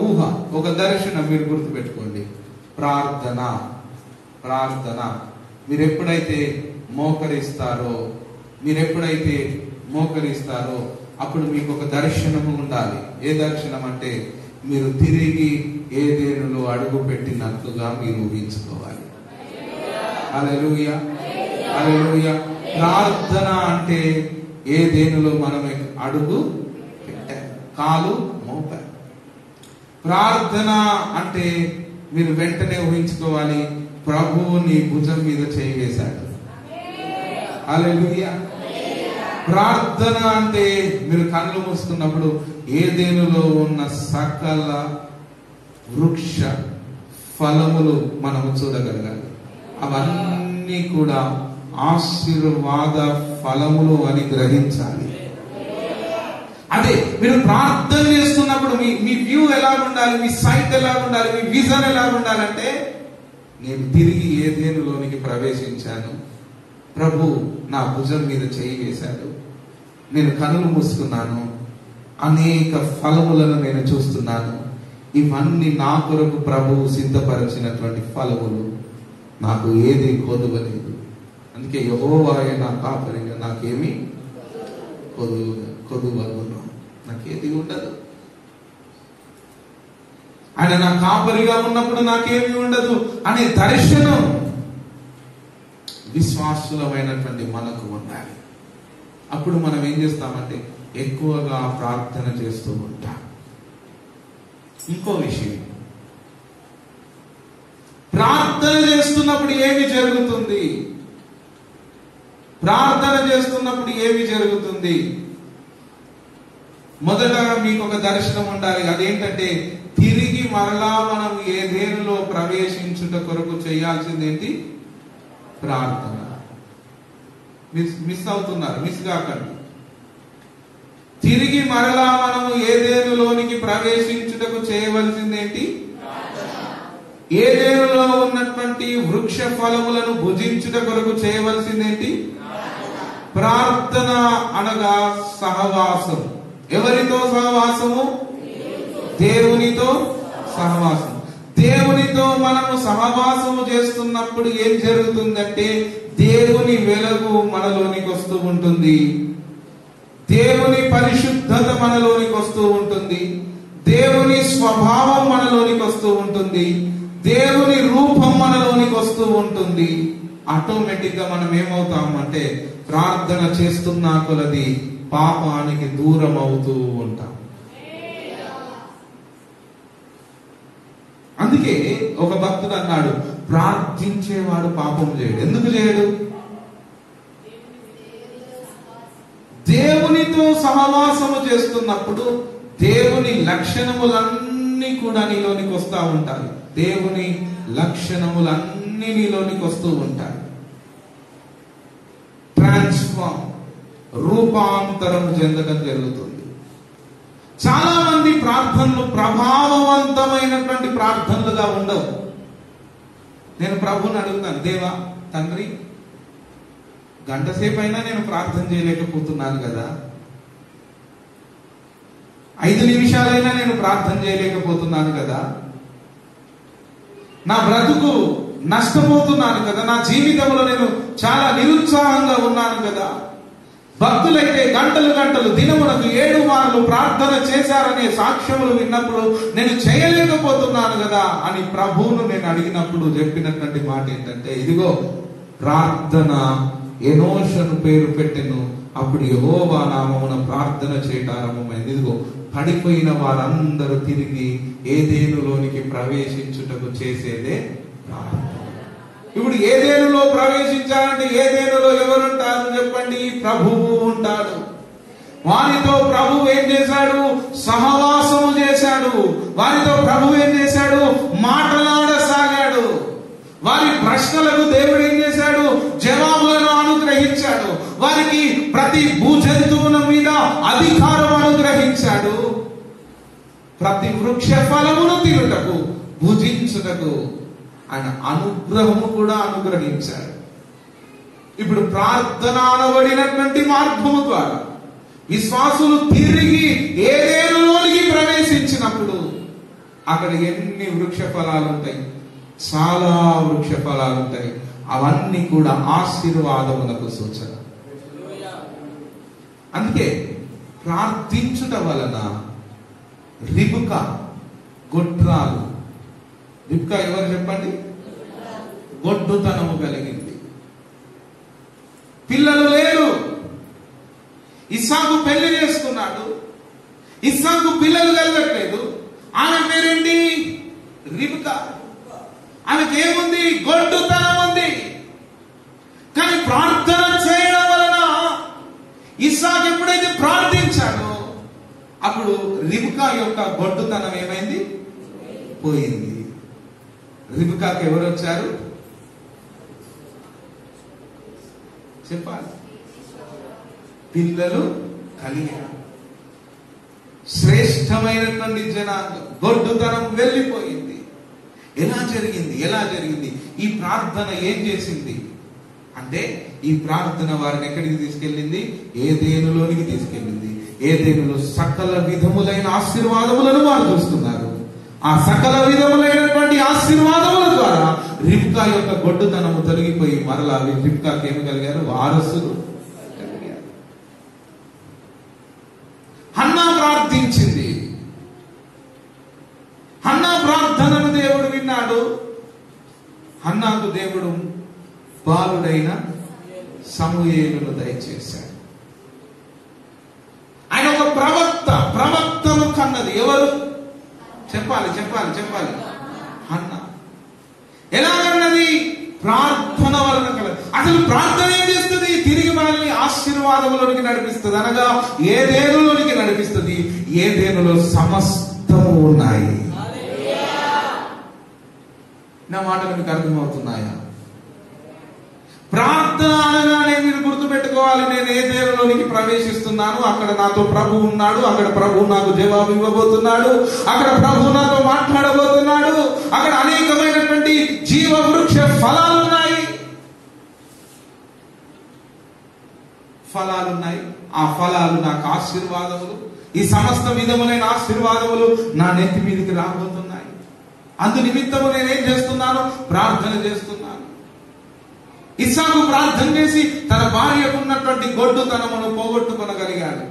ఊహ, ఒక దర్శనం మీరు గుర్తు పెట్టుకోండి. ప్రార్థన మీరు ఎప్పుడైతే మోకరిస్తారో అప్పుడు మీకు ఒక దర్శనము ఉండాలి. ఏ దర్శనం అంటే మీరు తిరిగి ఏదేనులో అడుగు పెట్టినట్లుగా మీరు ఊహించుకోవాలి. హల్లెలూయా, హల్లెలూయా. ప్రార్థన అంటే ఏదేనులో మనం అడుగు పెట్టాం, కాలు మోపాం. ప్రార్థన అంటే మీరు వెంటనే ఊహించుకోవాలి, ప్రభువు నీ భుజం మీద చేయి వేశాడు. హల్లెలూయా. ప్రార్థన అంటే మీరు కళ్ళు మూసుకున్నప్పుడు ఏదేనులో ఉన్న సకల వృక్ష ఫలములు మనము చూడగలగాలి. అవన్నీ కూడా ఆశీర్వాద ఫలములు అని గ్రహించాలి. అదే మీరు ప్రార్థన చేస్తున్నప్పుడు మీ వ్యూ ఎలా ఉండాలి, మీ సైట్ ఎలా ఉండాలి, మీ విజన్ ఎలా ఉండాలంటే నేను తిరిగి ఏదేనులోనికి ప్రవేశించాను, ప్రభు నా భుజం మీద చేయి వేశాడు, నేను కనులు మూసుకున్నాను, అనేక ఫలములను నేను చూస్తున్నాను. ఇవన్నీ నా కొరకు ప్రభువు సిద్ధపరిచినటువంటి ఫలములు, నాకు ఏది కొదువలేదు. అందుకే యెహోవాయే నా కాపరిగా నాకేమి కొదువగును, నాకేది ఉండదు. ఆయన నా కాపరిగా ఉన్నప్పుడు నాకేమి ఉండదు అనే దర్శనం విశ్వాసులమైనటువంటి మనకు ఉండాలి. అప్పుడు మనం ఏం చేస్తామంటే ఎక్కువగా ప్రార్థన చేస్తూ ఉంటాం. ఇంకో విషయం, ప్రార్థన చేస్తున్నప్పుడు ఏమి జరుగుతుంది? మొదట మీకు ఒక దర్శనం ఉండాలి. అదేంటంటే తిరిగి మరలా మనం ఏదేనులో ప్రవేశించుట కొరకు చేయాల్సిందేంటి? ప్రార్థన. మిస్ అవుతున్నారు, మిస్ కాకండి. తిరిగి మరలా మనము ఏదేనులోనికి ప్రవేశించుటకు చేయవలసిందేంటి? ఏదేనులో ఉన్నటువంటి వృక్ష ఫలములను భుజించుట కొరకు చేయవలసిందేంటి? ప్రార్థన అనగా సహవాసం. ఎవరితో సహవాసము? దేవునితో సహవాసం. దేవునితో మనము సహవాసము చేస్తున్నప్పుడు ఏం జరుగుతుందంటే దేవుని వెలుగు మనలోనికి వస్తూ ఉంటుంది, దేవుని పరిశుద్ధత మనలోనికి వస్తూ ఉంటుంది, దేవుని స్వభావం మనలోనికి వస్తూ ఉంటుంది, దేవుని రూపం మనలోనికి వస్తూ ఉంటుంది. ఆటోమేటిక్ గా మనం ఏమవుతామంటే ప్రార్థన చేస్తున్నా కొలది పాపానికి దూరం అవుతూ ఉంటాం. అందుకే ఒక భక్తుడు అన్నాడు, ప్రార్థించేవాడు పాపం చేయడు. ఎందుకు చేయడు? దేవునితో సహవాసము చేస్తున్నప్పుడు దేవుని లక్షణములన్నీ కూడా నీలోనికి వస్తూ ఉంటాయి. దేవుని లక్షణములన్నీ నీలోనికి వస్తూ ఉంటాయి. ట్రాన్స్ఫార్మ్, రూపాంతరం చెందడం జరుగుతుంది. చాలా మంది ప్రార్థనలు ప్రభావవంతమైనటువంటి ప్రార్థనలుగా ఉండవు. నేను ప్రభువుని అడుగుతాను, దేవా తండ్రి, గంట సేపు అయినా నేను ప్రార్థన చేయలేకపోతున్నాను కదా, 5 నిమిషాలైనా నేను ప్రార్థన చేయలేకపోతున్నాను కదా, నా బ్రతుకు నష్టపోతున్నాను కదా, నా జీవితంలో నేను చాలా నిరుత్సాహంగా ఉన్నాను కదా. భక్తులైతే గంటలు గంటలు దినమునకు 7 మార్లు ప్రార్థన చేశారనే సాక్ష్యములు విన్నప్పుడు నేను చేయలేకపోతున్నాను కదా అని ప్రభువును నేను అడిగినప్పుడు చెప్పినటువంటి మాట ఏంటంటే, ఇదిగో ప్రార్థన ఎనోషను పేరు పెట్టెను, అప్పుడు యెహోవా నామమున ప్రార్థన చేయటం ఆరంభమైంది. ఇదిగో పడిపోయిన వారందరూ తిరిగి ఏదేనులోనికి ప్రవేశించుటకు చేసేదే ప్రార్థన. ఇప్పుడు ఏదేనులో ప్రవేశించాలంటే ఏదేనులో ఎవరుంటారు చెప్పండి? ప్రభువు ఉంటాడు. వారితో ప్రభువు ఏం చేశాడు? సహవాసము చేశాడు. వారితో ప్రభువు ఏం చేశాడు? మాట్లాడసాగాడు. వారి ప్రశ్నలకు దేవుడు ఏం చేశాడు? జవాబులను అనుగ్రహించాడు. వారికి ప్రతి భూజంతువుల మీద అధికారం అనుగ్రహించాడు. ప్రతి వృక్ష ఫలమును తినుటకు, భుజించుటకు ఆయన అనుగ్రహము కూడా అనుగ్రహించాడు. ఇప్పుడు ప్రార్థన అనబడినటువంటి మార్గము ద్వారా విశ్వాసులు తిరిగి ఏదేనులోనికి ప్రవేశించినప్పుడు అక్కడ ఎన్ని వృక్ష ఫలాలు ఉంటాయి? చాలా వృక్ష ఫలాలు ఉంటాయి. అవన్నీ కూడా ఆశీర్వాదములకు సూచన. అందుకే ప్రార్థించుట వలన రిబకా గొడ్రాలు, రిబ్కా ఎవరు చెప్పండి? గొడ్డుతనము కలిగింది. పిల్లలు లేరు. ఇస్సాకు పెళ్లి చేసుకున్నాడు. ఇస్సాకు పిల్లలు కలగట్లేదు. ఆమె పేరేంటి? రిబ్కా. ఆమెకి ఏముంది? గొడ్డుతనం ఉంది. కానీ ప్రార్థన చేయడం వలన ఇస్సాకు ఎప్పుడైతే ప్రార్థించాడో అప్పుడు రిబ్కా యొక్క గొడ్డుతనం ఏమైంది? పోయింది. రిబ్కాకి ఎవరు వచ్చారు చెప్పాలి? పిల్లలు కలిగారు. శ్రేష్టమైనటువంటి జనాంగం. గొడ్డుతనం వెళ్ళిపోయింది. ఎలా జరిగింది? ఎలా జరిగింది? ఈ ప్రార్థన ఏం చేసింది అంటే, ఈ ప్రార్థన వారిని ఎక్కడికి తీసుకెళ్ళింది? ఏదేనులోనికి తీసుకెళ్ళింది. ఏదేనులో సకల విధములైన ఆశీర్వాదములను వారు చూస్తున్నారు. ఆ సకల విధములైనటువంటి ఆశీర్వాదముల ద్వారా రిబ్కా యొక్క గొడ్డుతనము తొలగిపోయి మరలా రిబ్కాకి ఏమి కలిగారు? వారసులు కలిగారు. హన్నా ప్రార్థించింది. హన్నా ప్రార్థనను దేవుడు విన్నాడు. హన్నాకు దేవుడు బాలుడైన సమూయేలును దయచేశాడు. ఆయన ఒక ప్రవక్తను కన్నది. ఎవరు చెప్పాలి? చెప్పాలి చెప్పాలి హన్నా. ఎలా అన్నది? ప్రార్థన వలన కలదు. అసలు ప్రార్థన ఏం చేస్తుంది? తిరిగి మనల్ని ఆశీర్వాదములోనికి నడిపిస్తుంది. అనగా ఏదేనులోనికి నడిపిస్తుంది. ఏదేనులో సమస్తము ఉన్నాయి. నా మాటలు మీకు అర్థమవుతున్నాయా? ప్రార్థన అనగానే మీరు గుర్తుపెట్టుకోవాలి, నేను ఏదేనులోనికి ప్రవేశిస్తున్నాను, అక్కడ నాతో ప్రభు ఉన్నాడు, అక్కడ ప్రభు నాకు జవాబు ఇవ్వబోతున్నాడు, అక్కడ ప్రభు నాతో మాట్లాడబోతున్నాడు, అక్కడ అనేకమైనటువంటి జీవ వృక్ష ఫలాలున్నాయి. ఆ ఫలాలు నాకు ఆశీర్వాదములు. ఈ సమస్త విధములైన ఆశీర్వాదములు నా నెత్తి మీదకి రాబోతున్నాయి. అందు నిమిత్తము నేనేం చేస్తున్నాను? ప్రార్థన చేస్తున్నాను. ఇస్సాకు ప్రార్థన చేసి తన భార్యకు ఉన్నటువంటి గొడ్డుతనమును పోగొట్టుకొనగలిగాడు.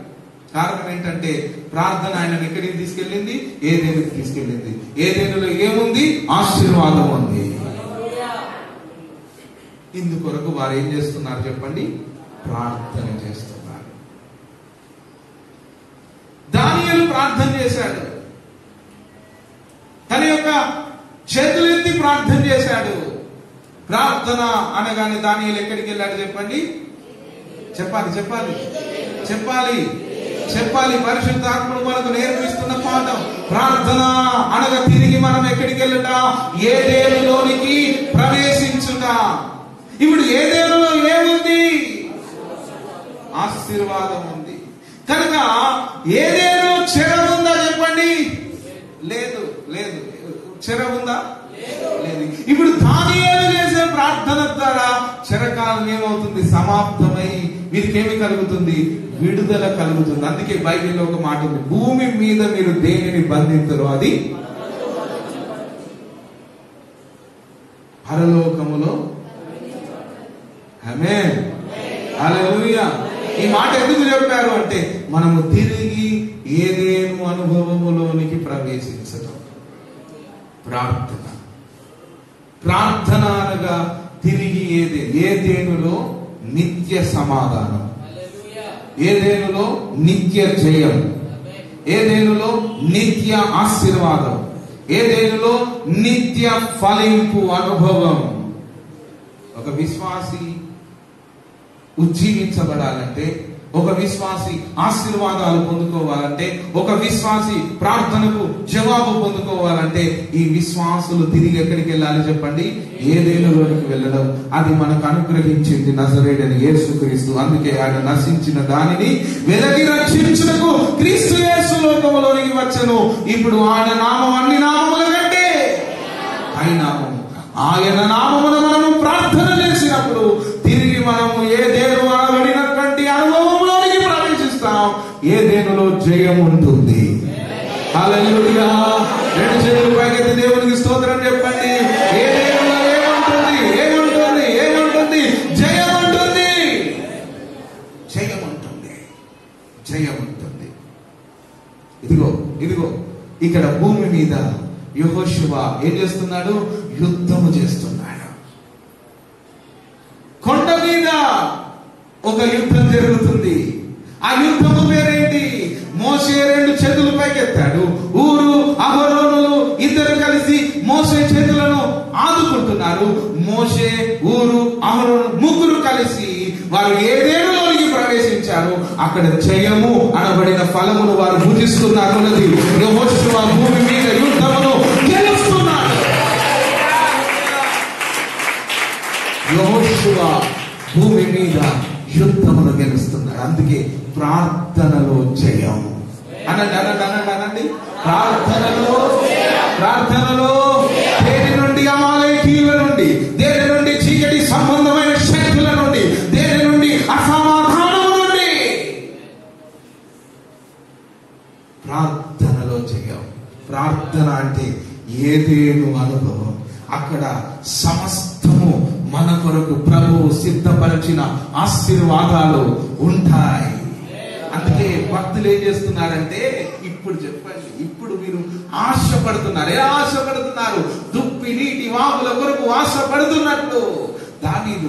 కారణం ఏంటంటే ప్రార్థన ఆయనను ఎక్కడికి తీసుకెళ్ళింది? ఏదేనుకి తీసుకెళ్ళింది. ఏదేనులో ఏముంది? ఆశీర్వాదం ఉంది. ఇందుకొరకు వారు ఏం చేస్తున్నారు చెప్పండి? ప్రార్థన చేస్తున్నారు. దానియేలు ప్రార్థన చేశాడు. తన యొక్క చేతులెత్తి ప్రార్థన చేశాడు. ప్రార్థన అనగానే దానియేలు ఎక్కడికి వెళ్ళాడు చెప్పండి? చెప్పాలి చెప్పాలి చెప్పాలి చెప్పాలి పరిశుద్ధాత్ముడు మనకు నేర్పిస్తున్న పాఠం. ప్రార్థన అనగా తిరిగి మనం ఎక్కడికి వెళ్ళుట? ఏదేనులోనికి ప్రవేశించుట. ఇప్పుడు ఏదేనులో ఏముంది? ఆశీర్వాదం ఉంది. కనుక ఏదేనులో చెర ఉందా చెప్పండి? లేదు లేదు. చెర ఉందా? లేదు. ఇప్పుడు దానియేలు చేసే ప్రార్థన ద్వారా చెరకాలం ఏమవుతుంది? సమాప్తమై మీకేమి కలుగుతుంది? విడుదల కలుగుతుంది. అందుకే బైబిల్లో ఒక మాట ఉంది, భూమి మీద మీరు దేనిని బంధించరో అది పరలోకములో. ఆమేన్, హల్లెలూయా. ఈ మాట ఎందుకు చెప్పారు అంటే మనము తిరిగి ఏదేను అనుభవములోనికి ప్రవేశించడం. ప్రార్థన అనగా తిరిగి ఏదేనులో నిత్య సమాధానం, ఏదేనులో నిత్య జయం, ఏదేనులో నిత్య ఆశీర్వాదం, ఏదేనులో నిత్య ఫలింపు అనుభవం. ఒక విశ్వాసి ఉజ్జీవించబడాలంటే, ఒక విశ్వాసి ఆశీర్వాదాలు పొందుకోవాలంటే, ఒక విశ్వాసి ప్రార్థనకు జవాబు పొందుకోవాలంటే ఈ విశ్వాసులు తిరిగి ఎక్కడికి వెళ్ళాలి చెప్పండి? ఏదేనులోనికి వెళ్ళడం. అది మనకు అనుగ్రహించింది నజరేయుడైన యేసుక్రీస్తు. అందుకే ఆయన నశించిన దానిని వెలకి రక్షించుటకు క్రీస్తు యేసు లోకములోనికి వచ్చెను. ఇప్పుడు ఆయన నామం అన్ని నామముల కంటే పై నామము. ఆయన నామమున మనము ప్రార్థన చేసినప్పుడు తిరిగి మనము ఏదేను అనబడినటువంటి అనుభవంలోనికి ప్రవేశిస్తాం. ఏదేనులో జయం ఉంటుంది. హల్లెలూయా. రెండు చేతులు పైకెత్తి దేవునికి స్తోత్రం చెప్పండి. ఏదేనులో ఏముంటుంది? ఏముంటుంది? ఏముంటుంది? జయం ఉంటుంది. జయం ఉంటుంది. జయం ఉంటుంది. ఇదిగో ఇక్కడ భూమి మీద యెహోషువ ఏం చేస్తున్నాడు? యుద్ధము చేస్తున్నాడు. కొండ మీద ఒక యుద్ధం జరుగుతుంది. ఆ యుద్ధము పేరేంటి? మోషే రెండు చేతులు పైకెత్తాడు. ఊరు అహరోనులు ఇద్దరు కలిసి మోషే చేతులను ఆదుకుంటున్నారు. మోషే, ఊరు, అహరోను ముగ్గురు కలిసి వారు ఏదేనులోనికి ప్రవేశించారు. అక్కడ జయము అనబడిన ఫలమును వారు భుజిస్తున్నారు. యెహోషువ భూమి మీద యుద్ధమును గెలుస్తున్నాడు. యెహోషువ భూమి మీద యుద్ధమును గెలుస్తున్నాడు. అందుకే ప్రార్థనలో జయం. అనండి అనండి అనండి అనండి. ప్రార్థనలో దేని నుండి? అమాలేకీయుల నుండి, దేని నుండి? చీకటి సంబంధమైన శక్తుల నుండి, దేని నుండి? అసమాధానం నుండి. ప్రార్థనలో జయం. ప్రార్థన అంటే ఏదేను అనుభవం. అక్కడ సమస్తము మన కొరకు ప్రభువు సిద్ధపరిచిన ఆశీర్వాదాలు ఉంటాయి. అందుకే భక్తులు ఏం చేస్తున్నారంటే, ఇప్పుడు చెప్పండి, ఇప్పుడు మీరు ఆశపడుతున్నారు. ఎలా ఆశపడుతున్నారు? దుప్పి నీటి వాగుల కొరకు ఆశపడుతున్నట్లు.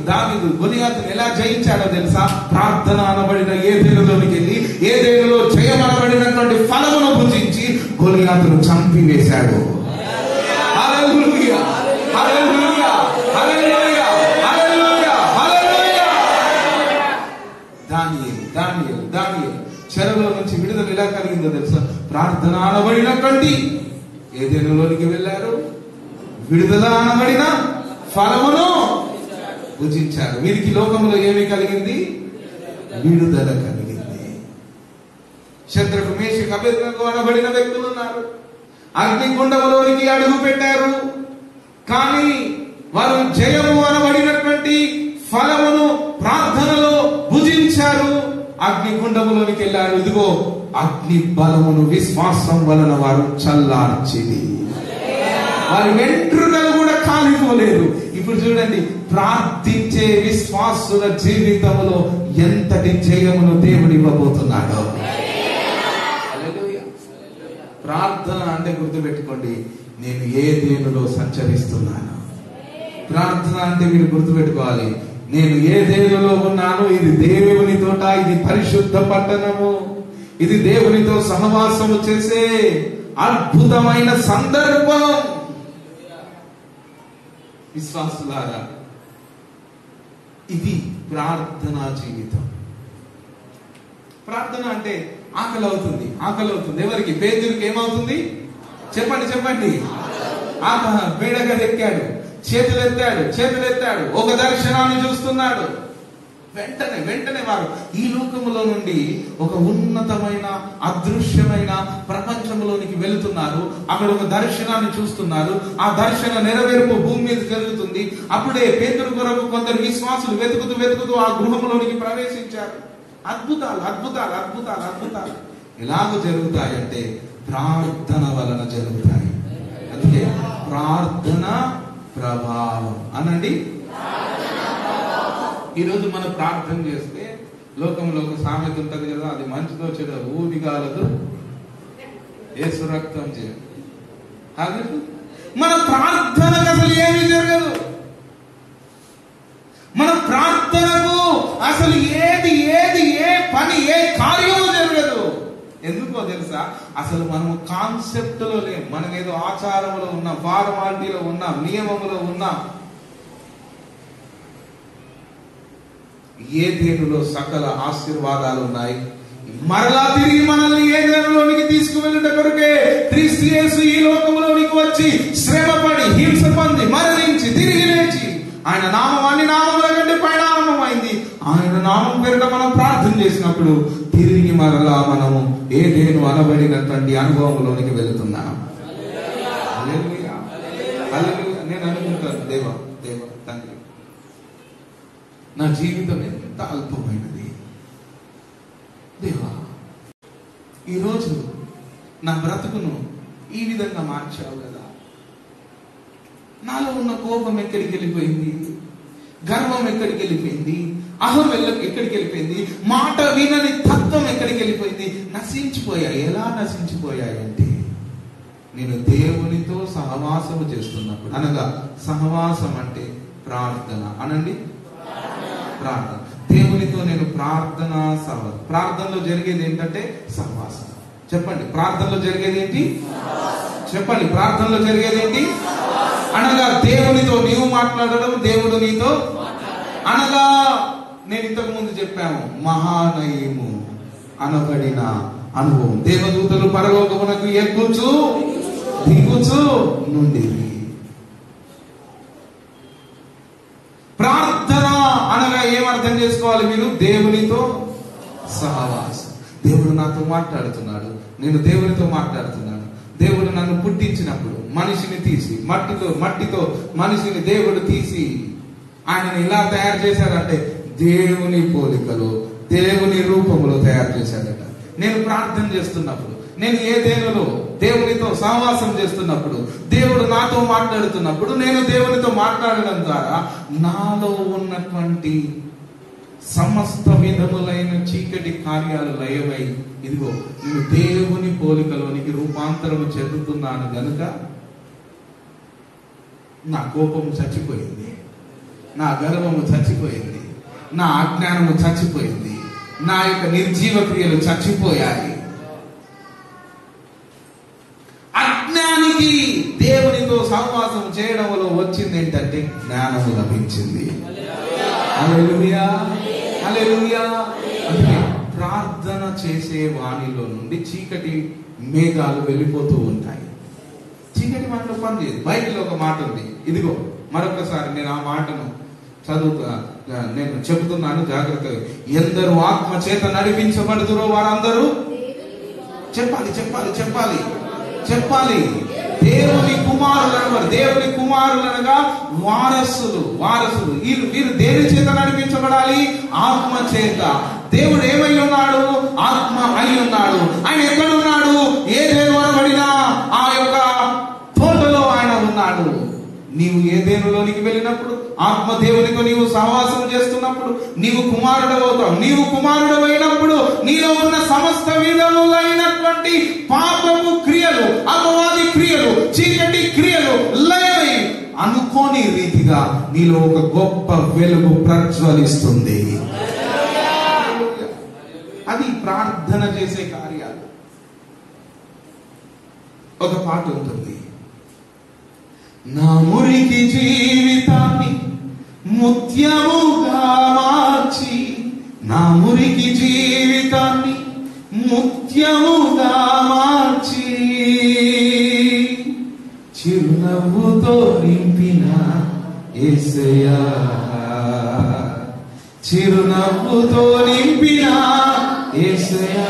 దావీదు గొలియాతును ఎలా జయించాడో తెలుసా? ప్రార్థన అనబడిన ఏదేనులోనికి వెళ్ళి ఏదేనులో జయం అనబడినటువంటి ఫలమును భుజించి గొలియాతును చంపివేశాడు. హల్లెలూయా, హల్లెలూయా, హల్లెలూయా, హల్లెలూయా, హల్లెలూయా. దానియేలు చెరలో నుంచి విడుదల ఎలా కలిగిందో తెలుసా? ప్రార్థన అనబడినటువంటి ఏదేనులోనికి వెళ్ళారు, విడుదల అనబడిన ఫలమును భుజించారు. వీరికి లోకంలో ఏమి కలిగింది? విడుదల కలిగింది. శద్రకు, మేషకు, అబేద్నెగో అనబడిన వ్యక్తులు ఉన్నారు. అగ్నిగుండములోనికి అడుగు పెట్టారు. కానీ వారు జయము అనబడినటువంటి ఫలమును ప్రార్థనలో భుజించారు. అగ్నిగుండములోనికి వెళ్ళారు. ఇదిగో అగ్ని బలమును విశ్వాసం వలన వారు చల్లార్చిది. వారి వెంట్రుకలు కూడా కాలిపోలేదు. ఇప్పుడు చూడండి, ప్రార్థించే విశ్వాసుల జీవితంలో ఎంతటి జయమును దేవుడు ఇవ్వబోతున్నాడో. ప్రార్థన అంటే గుర్తుపెట్టుకోండి, నేను ఏదేనులో సంచరిస్తున్నాను. ప్రార్థన అంటే మీరు గుర్తుపెట్టుకోవాలి, నేను ఏదేనులో ఉన్నాను. ఇది దేవుని తోట, ఇది పరిశుద్ధ పట్టణము, ఇది దేవునితో సహవాసము చేసే అద్భుతమైన సందర్భం. విశ్వాసులారా, ఇది ప్రార్థనా జీవితం. ప్రార్థన అంటే ఆకలి అవుతుంది. ఎవరికి? పేదరికి ఏమవుతుంది? చెప్పండి. మేడగా ఎక్కాడు, చేతులెత్తాడు. ఒక దర్శనాన్ని చూస్తున్నాడు. వెంటనే వారు ఈ లోకములో నుండి ఒక ఉన్నతమైన అదృశ్యమైన ప్రపంచంలోనికి వెళుతున్నారు. అక్కడ ఒక దర్శనాన్ని చూస్తున్నారు. ఆ దర్శన నెరవేర్పు భూమి మీద జరుగుతుంది. అప్పుడే పేతురు కొరకు కొందరు విశ్వాసులు వెతుకుతూ ఆ గృహంలోనికి ప్రవేశించారు. అద్భుతాలు ఎలాగ జరుగుతాయంటే ప్రార్థన వలన జరుగుతాయి. అందుకే ప్రార్థన ప్రభావం అనండి. ఈరోజు మనం ప్రార్థన చేస్తే లోకంలో ఒక సామెత ఉంటది కదా, అది మంచిదో చెడు ఊది కాలదు యేసు రక్తం చేయదు. మన ప్రార్థనకు అసలు ఏమి జరగదు. మన ప్రార్థనకు అసలు ఏది ఏ పని ఏ కార్యము జరగదు. ఎందుకో తెలుసా? అసలు మనము కాన్సెప్ట్ లో లేం. మనం ఏదో ఆచారంలో ఉన్నాం, ఫార్మాలిటీలో ఉన్నాం, నియమంలో ఉన్నాం. ఏదేనులో సకల ఆశీర్వాదాలు ఉన్నాయి. మరలా తిరిగి మనల్ని ఏదేనులోనికి తీసుకువెళ్ళుట కొరకే క్రీస్తు యేసు ఈ లోకంలోనికి వచ్చి శ్రమపడి హింస పొంది మరణించి తిరిగి లేచి ఆయన నామం అన్ని నామముల కంటే పరిణామమైంది. ఆయన నామం పేరిట మనం ప్రార్థన చేసినప్పుడు తిరిగి మరలా మనము ఏదేను అనబడినటువంటి అనుభవంలోనికి వెళుతున్నాం. హల్లెలూయా. నేను అనుకుంటాను, దేవా తండ్రి, నా జీవితం ఎంత అల్పమైనది. దేవా, ఈరోజు నా బ్రతుకును ఈ విధంగా మార్చావు కదా. నాలో ఉన్న కోపం ఎక్కడికి వెళ్ళిపోయింది? గర్వం ఎక్కడికి వెళ్ళిపోయింది? అహం ఎక్కడికి వెళ్ళిపోయింది? మాట వినని తత్వం ఎక్కడికి వెళ్ళిపోయింది? నశించిపోయాయి. ఎలా నశించిపోయాయి అంటే నేను దేవునితో సహవాసము చేస్తున్నప్పుడు, అనగా సహవాసం అంటే ప్రార్థన అనండి. ప్రార్థన, దేవునితో నేను ప్రార్థనలో జరిగేది ఏంటంటే సహవాసం. చెప్పండి, ప్రార్థనలో జరిగేది ఏంటి? చెప్పండి, ప్రార్థనలో జరిగేది ఏంటి? అనగా దేవునితో నీవు మాట్లాడడం, దేవుడు నీతో అనగా నేను ఇంతకు ముందు చెప్పాము, మహానయము అనబడిన అనుభవం. దేవదూతలు పరలోకమునకు ఎక్కుచు దిగుచు నుండి. ప్రార్థన అనగా ఏమర్థం చేసుకోవాలి మీరు? దేవునితో సహవాసం. దేవుడు నాతో మాట్లాడుతున్నాడు, నేను దేవునితో మాట్లాడుతున్నాను. దేవుడు నన్ను పుట్టించినప్పుడు మనిషిని తీసి మట్టితో మనిషిని దేవుడు తీసి ఆయనను ఇలా తయారు చేశాడంటే దేవుని పోలికలో దేవుని రూపంలో తయారు చేశాడట. నేను ప్రార్థన చేస్తున్నప్పుడు, నేను ఏదేనులో దేవునితో సహవాసం చేస్తున్నప్పుడు, దేవుడు నాతో మాట్లాడుతున్నప్పుడు, నేను దేవునితో మాట్లాడడం ద్వారా నాలో ఉన్నటువంటి సమస్త విధములైన చీకటి కార్యాలు లయమై, ఇదిగో నేను దేవుని పోలికలోనికి రూపాంతరము చెందుతున్నాను గనుక నా కోపము చచ్చిపోయింది, నా గర్వము చచ్చిపోయింది, నా అజ్ఞానము చచ్చిపోయింది, నా యొక్క నిర్జీవ క్రియలు చచ్చిపోయాయి. అజ్ఞానికి దేవునితో సహవాసం చేయడంలో వచ్చింది ఏంటంటే జ్ఞానము లభించింది. హల్లెలూయా, హల్లెలూయా. అంటే ప్రార్థన చేసే వాణిలో నుండి చీకటి మేఘాలు వెళ్ళిపోతూ ఉంటాయి. చీకటి మాటలో పని చేయదు. బైబిల్లో ఒక మాట ఉంది, ఇదిగో మరొకసారి నేను ఆ మాటను నేను చెబుతున్నాను జాగ్రత్తగా. ఎందరూ ఆత్మ చేత నడిపించబడుతురో వారందరూ చెప్పాలి దేవుని కుమారులనగా వారసులు. వీరు దేని చేత నడిపించబడాలి? ఆత్మ చేత. దేవుడు ఏమై ఉన్నాడు? ఆత్మ అయి ఉన్నాడు. ఆయన ఎక్కడున్నాడు? ఏదేను అనబడిన ఆ యొక్క తోటలో ఆయన ఉన్నాడు. నీవు ఏదేనులోనికి వెళ్ళినప్పుడు, ఆత్మ దేవునితో నీవు సహవాసం చేస్తున్నప్పుడు నీవు కుమారుడు అవుతావు. నీవు కుమారుడు అయినప్పుడు నీలో ఉన్న సమస్త విధములైనటువంటి పాపము క్రియలు, అపవాది క్రియలు, చీకటి క్రియలు లయమై అనుకోని రీతిగా నీలో ఒక గొప్ప వెలుగు ప్రజ్వలిస్తుంది. అది ప్రార్థన చేసే కార్యాలు. ఒక పాట ఉంటుంది, నా మురికి జీవితాన్ని ముత్యముగా మార్చి, నా మురికి జీవితాన్ని ముత్యముగా మార్చి, చిరునవ్వుతో నింపిన యేసయ్యా, చిరునవ్వుతో నింపిన యేసయ్యా.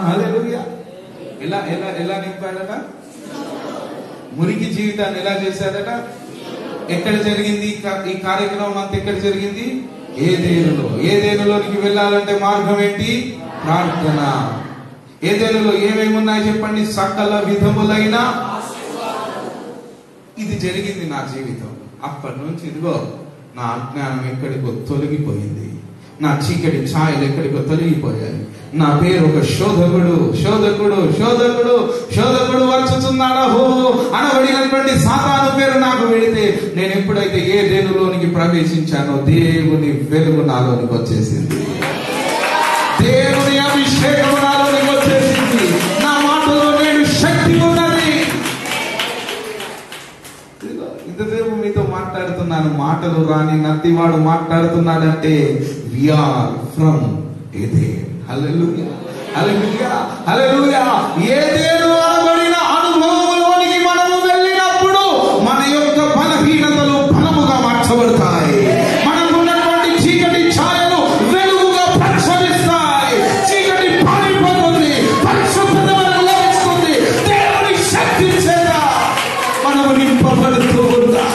హల్లెలూయా. ఎలా ఎలా ఎలా నింపాడట? మురికి జీవితాన్ని ఎలా చేశాడట? ఎక్కడ జరిగింది ఈ కార్యక్రమం అంతా? ఎక్కడ జరిగింది? ఏదేనులో. ఏదేనులోనికి వెళ్ళాలంటే మార్గం ఏంటి? ప్రార్థన. ఏదేనులో ఏమేమి ఉన్నాయి చెప్పండి? సకల విధములైన. ఇది జరిగింది నా జీవితం. అప్పటి నుంచి ఇదిగో నా అజ్ఞానం ఎక్కడికో తొలగిపోయింది, నా చీకటి ఛాయలు ఎక్కడికో తొలగిపోయాయి. నా పేరు ఒక శోధకుడు శోధకుడు శోధకుడు శోధకుడు వచ్చుతున్నాడు అనబడినటువంటి సాతాను పేరు నాకు వెళితే, నేను ఎప్పుడైతే ఏదెనులోనికి ప్రవేశించానో దేవుని వెలుగు నాలోనికి వచ్చేసింది, దేవుని అభిషేకం నాలోనికి వచ్చేసింది, నా మాటలో నేను శక్తి ఉన్నది. ఇంతసేపు మీతో మాట్లాడుతున్నాను, మాటలు రాని నత్తివాడు మాట్లాడుతున్నాడంటే వీఆర్ ఫ్రమ్ ఏదెన్. హల్లెలూయా హల్లెలూయా హల్లెలూయా. ఏదెను అనబడిన అనుభవంలోనికి మనము వెళ్ళినప్పుడు మన యొక్క బలహీనతలు బలముగా మార్చబడతాయి. మనకున్నటువంటి చీకటి ఛాయలు వెలుగుగా ప్రసరిస్తాయి. చీకటి పారిపోతుంది, పరిశుద్ధత మనకు లభిస్తుంది. దేవుని శక్తి చేత మనము నింపబడుతూ ఉంటాం.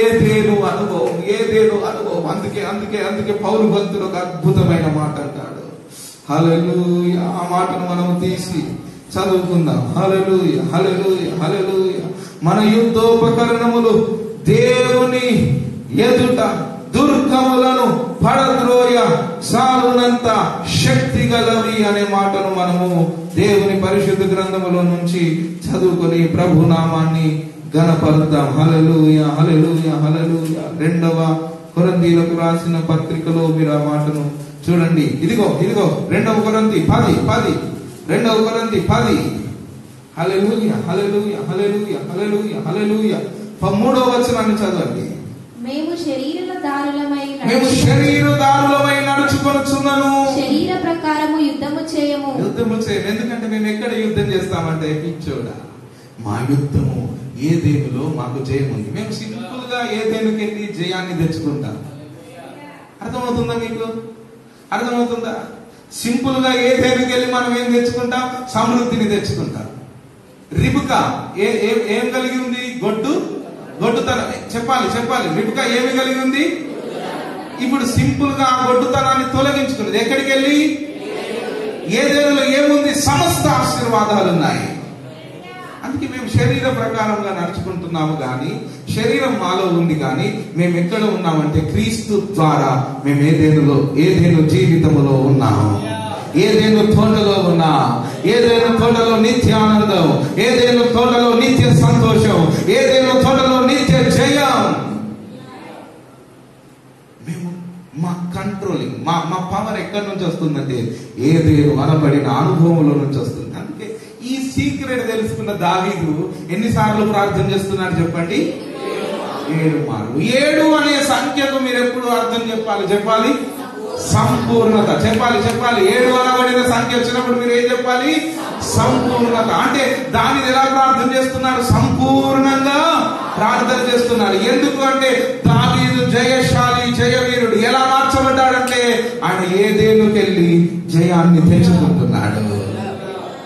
ఏదేను అనుభవం, ఏదేను అనుభవం. అందుకే అందుకే అందుకే పౌలు భక్తుడు ఒక అద్భుతమైన మాట అంటాడు. హల్లెలూయా. ఆ మాటను మనం తీసి చదువుకుందాం. హల్లెలూయా హల్లెలూయా హల్లెలూయా. మన యుద్ధోపకరణములు దేవుని ఎదుట దుర్గములను పడద్రోయ సాలునంత శక్తి గలవి అనే మాటను మనము దేవుని పరిశుద్ధ గ్రంథములో నుంచి చదువుకొని ప్రభు నామాన్ని గణపరుద్దాం. హల్లెలూయా హల్లెలూయా హల్లెలూయా. 2వ కొరింథీయులకు రాసిన పత్రికలో మీరు ఆ మాటను చూడండి. ఇదిగో ఇదిగో 2వ కొరింథీ 10 2వ కొరింథీ 10. హల్లెలూయా హల్లెలూయా హల్లెలూయా హల్లెలూయా హల్లెలూయా. 3వ వచనాన్ని చదవండి. మేము శరీరదారులమై నడుచుకొనుచున్నాను, శరీర ప్రకారము యుద్ధము చేయము. ఎందుకంటే మేము ఎక్కడ యుద్ధం చేస్తామంటే పిచ్చోడా, మా యుద్ధము ఏదేనులో మాకు జయం ఉంది. మేము సింపుల్ గా ఏదేనుకి వెళ్ళి జయాన్ని తెచ్చుకుంటాం. అర్థమవుతుందా మీకు? అర్థమవుతుందా? సింపుల్ గా ఏదేనుకి వెళ్ళి మనం ఏం తెచ్చుకుంటాం? సమృద్ధిని తెచ్చుకుంటాం. రిబుకా ఏం కలిగి ఉంది? గొడ్డుతనం. చెప్పాలి రిబుకా ఏమి కలిగి ఉంది? ఇప్పుడు సింపుల్ గా ఆ గొడ్డుతనాన్ని తొలగించుకున్నది. ఎక్కడికి వెళ్ళి? ఏదేనులో ఏముంది? సమస్త ఆశీర్వాదాలు ఉన్నాయి. అందుకే మేము శరీర ప్రకారంగా నడుచుకుంటున్నాము కానీ శరీరం మాలో ఉంది. కానీ మేము ఎక్కడ ఉన్నామంటే క్రీస్తు ద్వారా మేము ఏదేను జీవితములో ఉన్నాము. ఏదేను తోటలో ఉన్నా, ఏదేను తోటలో నిత్య ఆనందం, ఏదేను తోటలో నిత్య సంతోషం, ఏదేను తోటలో నిత్య జయం. మేము మా కంట్రోలింగ్, మా పవర్ ఎక్కడి నుంచి వస్తుందంటే ఏదేను అనబడిన అనుభవంలో నుంచి వస్తుంది. అందుకే ఈ సీక్రెట్ తెలుసుకున్న దావీదు ఎన్నిసార్లు ప్రార్థన చేస్తున్నాడు చెప్పండి? 7 మార్లు. 7 అనే సంఖ్యకు మీరు ఎప్పుడు అర్థం చెప్పాలి? సంపూర్ణత. చెప్పాలి 7 అనబడిన సంఖ్య వచ్చినప్పుడు మీరు ఏం చెప్పాలి? సంపూర్ణత. అంటే దానిని ఎలా ప్రార్థన చేస్తున్నాడు? సంపూర్ణంగా ప్రార్థన చేస్తున్నాడు. ఎందుకు అంటే దావీదు జయశాలి, జయవీరుడు. ఎలా మార్చబడ్డాడంటే ఆయన ఏదేనుకి వెళ్ళి జయాన్ని తెచ్చుకుంటున్నాడు.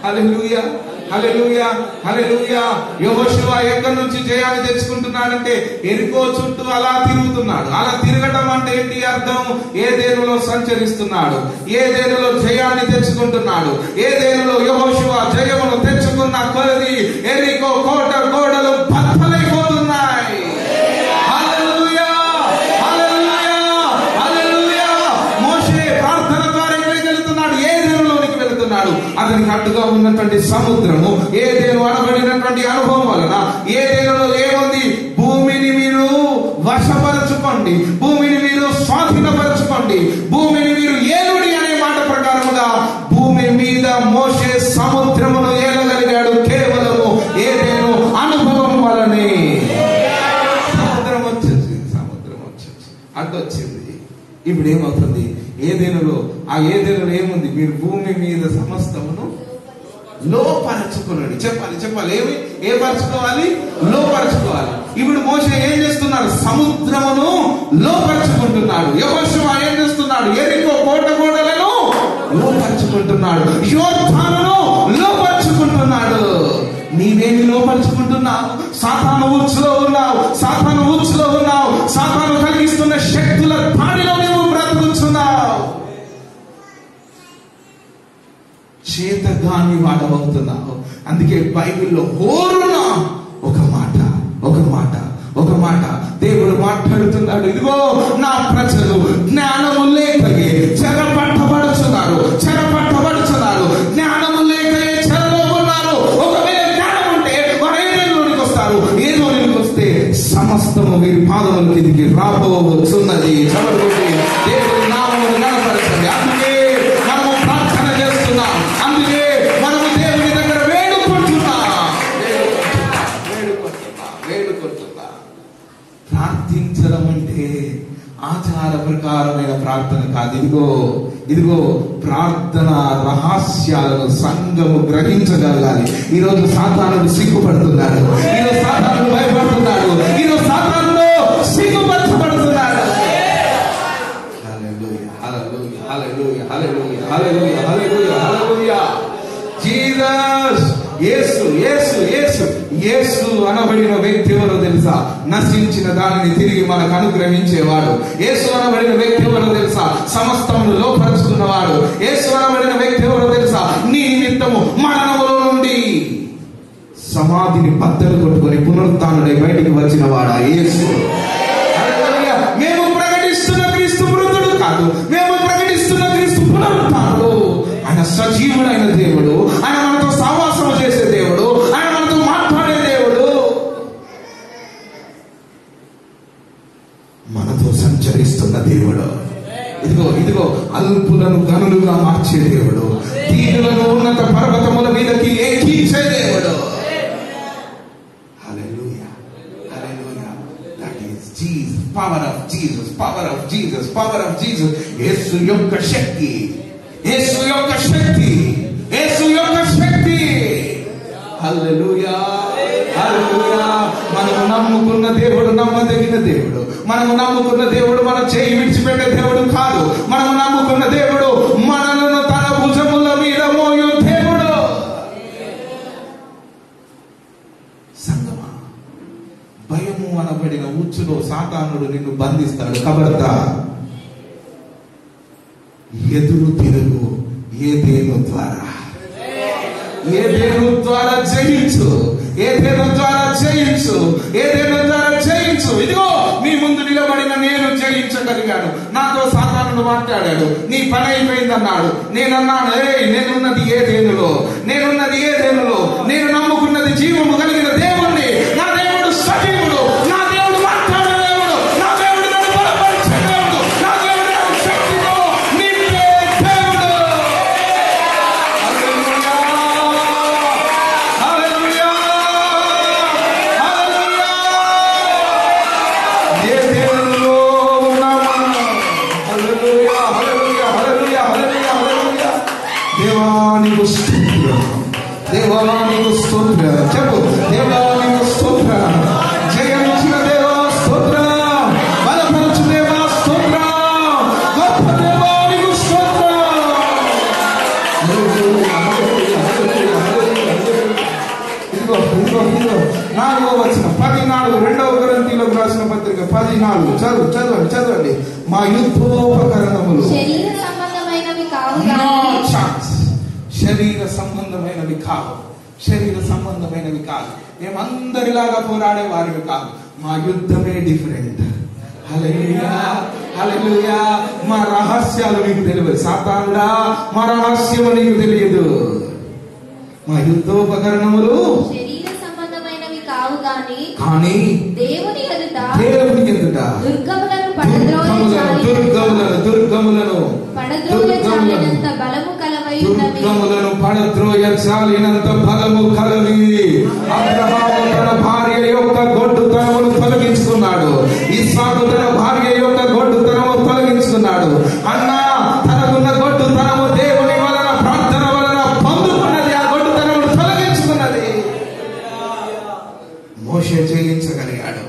హల్లెలూయా హల్లెలూయా హల్లెలూయా. యెహోషువ ఎక్కడి నుంచి జయాన్ని తెచ్చుకుంటున్నాడంటే ఎరికో చుట్టూ అలా తిరుగుతున్నాడు. అలా తిరగటం అంటే ఏంటి అర్థం? ఏదేనులో సంచరిస్తున్నాడు, ఏదేనులో జయాన్ని తెచ్చుకుంటున్నాడు. ఏదేనులో యెహోషువ జయమును తెచ్చుకున్న కొలది ఎరికో గోడలు బద్దలైపోతున్నాయి. హల్లెలూయా హల్లెలూయా హల్లెలూయా. మోషే ప్రార్థన ద్వారా ఎక్కడికి వెళ్తున్నాడు? ఏదేనులోనికి వెళ్తున్నాడు. అతనికి అడ్డుగా ఉన్నటువంటి సముద్రము, ఏదేను అనబడినటువంటి అనుభవం వలన ఏదేనులో ఏముంది? భూమిని మీరు వశపరచుకోండి, భూమిని మీరు స్వాధీనపరచుకోండి, భూమిని మీరు ఏలుడి అనే మాట ప్రకారముగా భూమి మీద మోషే సముద్రమును ఏలగలిగాడు కేవలము ఏదేను అనుభవం వలనే. సముద్రం వచ్చేసి అడ్డొచ్చింది. ఇప్పుడు ఏమవుతుంది? ఏదేనులో ఏముంది? మీరు భూమి మీద సమస్తమును లోపరచుకున్నాడు. చెప్పాలి ఏమి? ఏ పరచుకోవాలి? లోపరచుకోవాలి. ఇప్పుడు మోషే ఏం చేస్తున్నాడు? సముద్రమును లోపరుచుకుంటున్నాడు. యెహోషువ ఏం చేస్తున్నాడు? యెరికో కోట గోడలను లోపరుచుకుంటున్నాడు. యోర్దానును లోపరుచుకుంటున్నాడు. నీవేమి లోపరుచుకుంటున్నావు? సాతాను ఉచ్చులో ఉన్నావు. సాతాను ఉచ్చులో ఉన్నావు. సాతాను కలిగిస్తున్న శక్తుల దాడిలో నీవు బ్రతుకుతున్నావు. చేతగాని వాడబోతున్నావు. అందుకే బైబిల్లో హోరున ఒక మాట దేవుడు మాట్లాడుతున్నాడు. ఇదిగో నా ప్రజలు జ్ఞానము లేకయే చెరపట్టబడుచున్నారు. జ్ఞానము లేకయే చెరలో ఉన్నారు. ఒకవేళ జ్ఞానం ఉంటే వారు ఏదోనికి వస్తారు. ఏదోనికి వస్తే సమస్తము వీరి పాదముల కిందికి రాబోతున్నది. దేవుడి నామమును గణపరచండి. అందుకే మనము ప్రార్థన చేస్తున్నాం. అందుకే మనము దేవుని దగ్గర వేడుకుంటున్నాం. ప్రార్థించడం అంటే ఆచార ప్రకారమైన ప్రార్థన కాదు. ఇదిగో ప్రార్థన రహస్యాలను సంఘము గ్రహించగలగాలి. ఈరోజు సాతానుడు సిగ్గుపడుతున్నాడు. ఈరోజు సాతానుడు భయపడుతున్నాడు. ఈరోజు సాతానుడు సిగ్గుపరచబడుతున్నాడు. జీసస్, యేసు అనబడిన వ్యక్తి ఎవరో తెలుసా? నశించిన దానిని తిరిగి మనకు అనుగ్రహించేవాడు. యేసు అనబడిన వ్యక్తి ఎవరో తెలుసా? సమస్తమును లోపరుచుకున్నవాడు. యేసు అనబడిన వ్యక్తి ఎవరో తెలుసా? నీ నిమిత్తము మరణములో నుండి సమాధిని బద్దలు కొట్టుకొని పునరుత్థానుడై బయటికి వచ్చిన వాడా యేసు. మేము ప్రకటిస్తున్న క్రీస్తు మృతుడు కాదు, మేము ప్రకటిస్తున్న క్రీస్తు పునరుత్థానుడు. ఆయన సజీవుడైన దేవుడు. ఆయన మనతో సహవాసం చేసే దేవుడు. ఆయన మనతో మాట్లాడే దేవుడు. మనతో సంచరిస్తున్న దేవుడు. ఇదిగో అల్పులను గనులుగా మార్చే దేవుడు. దీనులను ఉన్నత పర్వతముల మీదకి ఎక్కించే దేవుడు. హల్లెలూయా. That is Jesus. Power of Jesus. యేసు యొక్క శక్తి. హల్లెలూయా. మనము నమ్ముకున్న దేవుడు నమ్మదగిన దేవుడు. మనము నమ్ముకున్న దేవుడు మన చేయి విడిచిపెట్టే దేవుడు కాదు. మనము నమ్ముకున్న దేవుడు మనలను తన భుజముల మీద మోయు దేవుడు. సంగమా, భయము అనబడిన ఉచ్చులో సాతానుడు నిన్ను బంధిస్తాడు. ఖబర్దార్. ఎదురు తిరుగు ఏదేను ద్వారా జయించు. ఇదిగో మీ ముందు నిలబడిన నేను జయించగలిగాను. నాతో సాతానుడు మాట్లాడాడు. నీ పని అయిపోయిందన్నాడు. నేనన్నాను, నేనున్నది ఏదేనులో. నేను నమ్ముకున్నది జీవము కలిగిన దేవుణ్ణి. నా దేవుడు సజీవుడు. నా దేవుడు మాట్లాడే దేవుడు. నా దేవుడు నన్ను బలపరిచే దేవుడు. నా దేవుడు నన్ను శక్తితో నింపే దేవుడు. దేవానికి స్తోత్రం. చెప్పు, దేవానికి స్తోత్రం. జయమిచ్చిన దేవా స్తోత్రం. బలపరచు దేవా స్తోత్రం. గొప్ప దేవానికి స్తోత్రం. ఇదిగో 4వ వచనం 14 2వ కొరింథీయులకు రాసిన పత్రిక 14 చదవండి. మా యుద్ధోపకరణములు శరీర సంబంధమైనవి కావు. శరీర సంబంధమైనవి కాదు. మేమందరిలాగా పోరాడే వారివి కాదు. మా యుద్ధమే డిఫరెంట్. హల్లెలూయా. మా రహస్యాలు నీకు తెలియదు. సాతానుడా, మా రహస్యము నీకు తెలియదు. మా యుద్ధోపకరణములు శరీర సంబంధమైనవి కావు కానీ దేవుని ఎదుట దుర్గములను పడద్రోయచాలినంత బలము కలవి. అబ్రహాము తన భార్య యొక్క గొడ్డుతనమును తొలగించుకున్నాడు. ఇస్సాకు తన భార్య యొక్క గొడ్డుతనము తొలగించుకున్నాడు. అన్నా, తనకున్న గొడ్డుతనము దేవుని వలన, ప్రార్థన వలన పొందుకున్నది. ఆ గొడ్డుతనమును తొలగించుకున్నది. మోషే జయించగలిగాడు.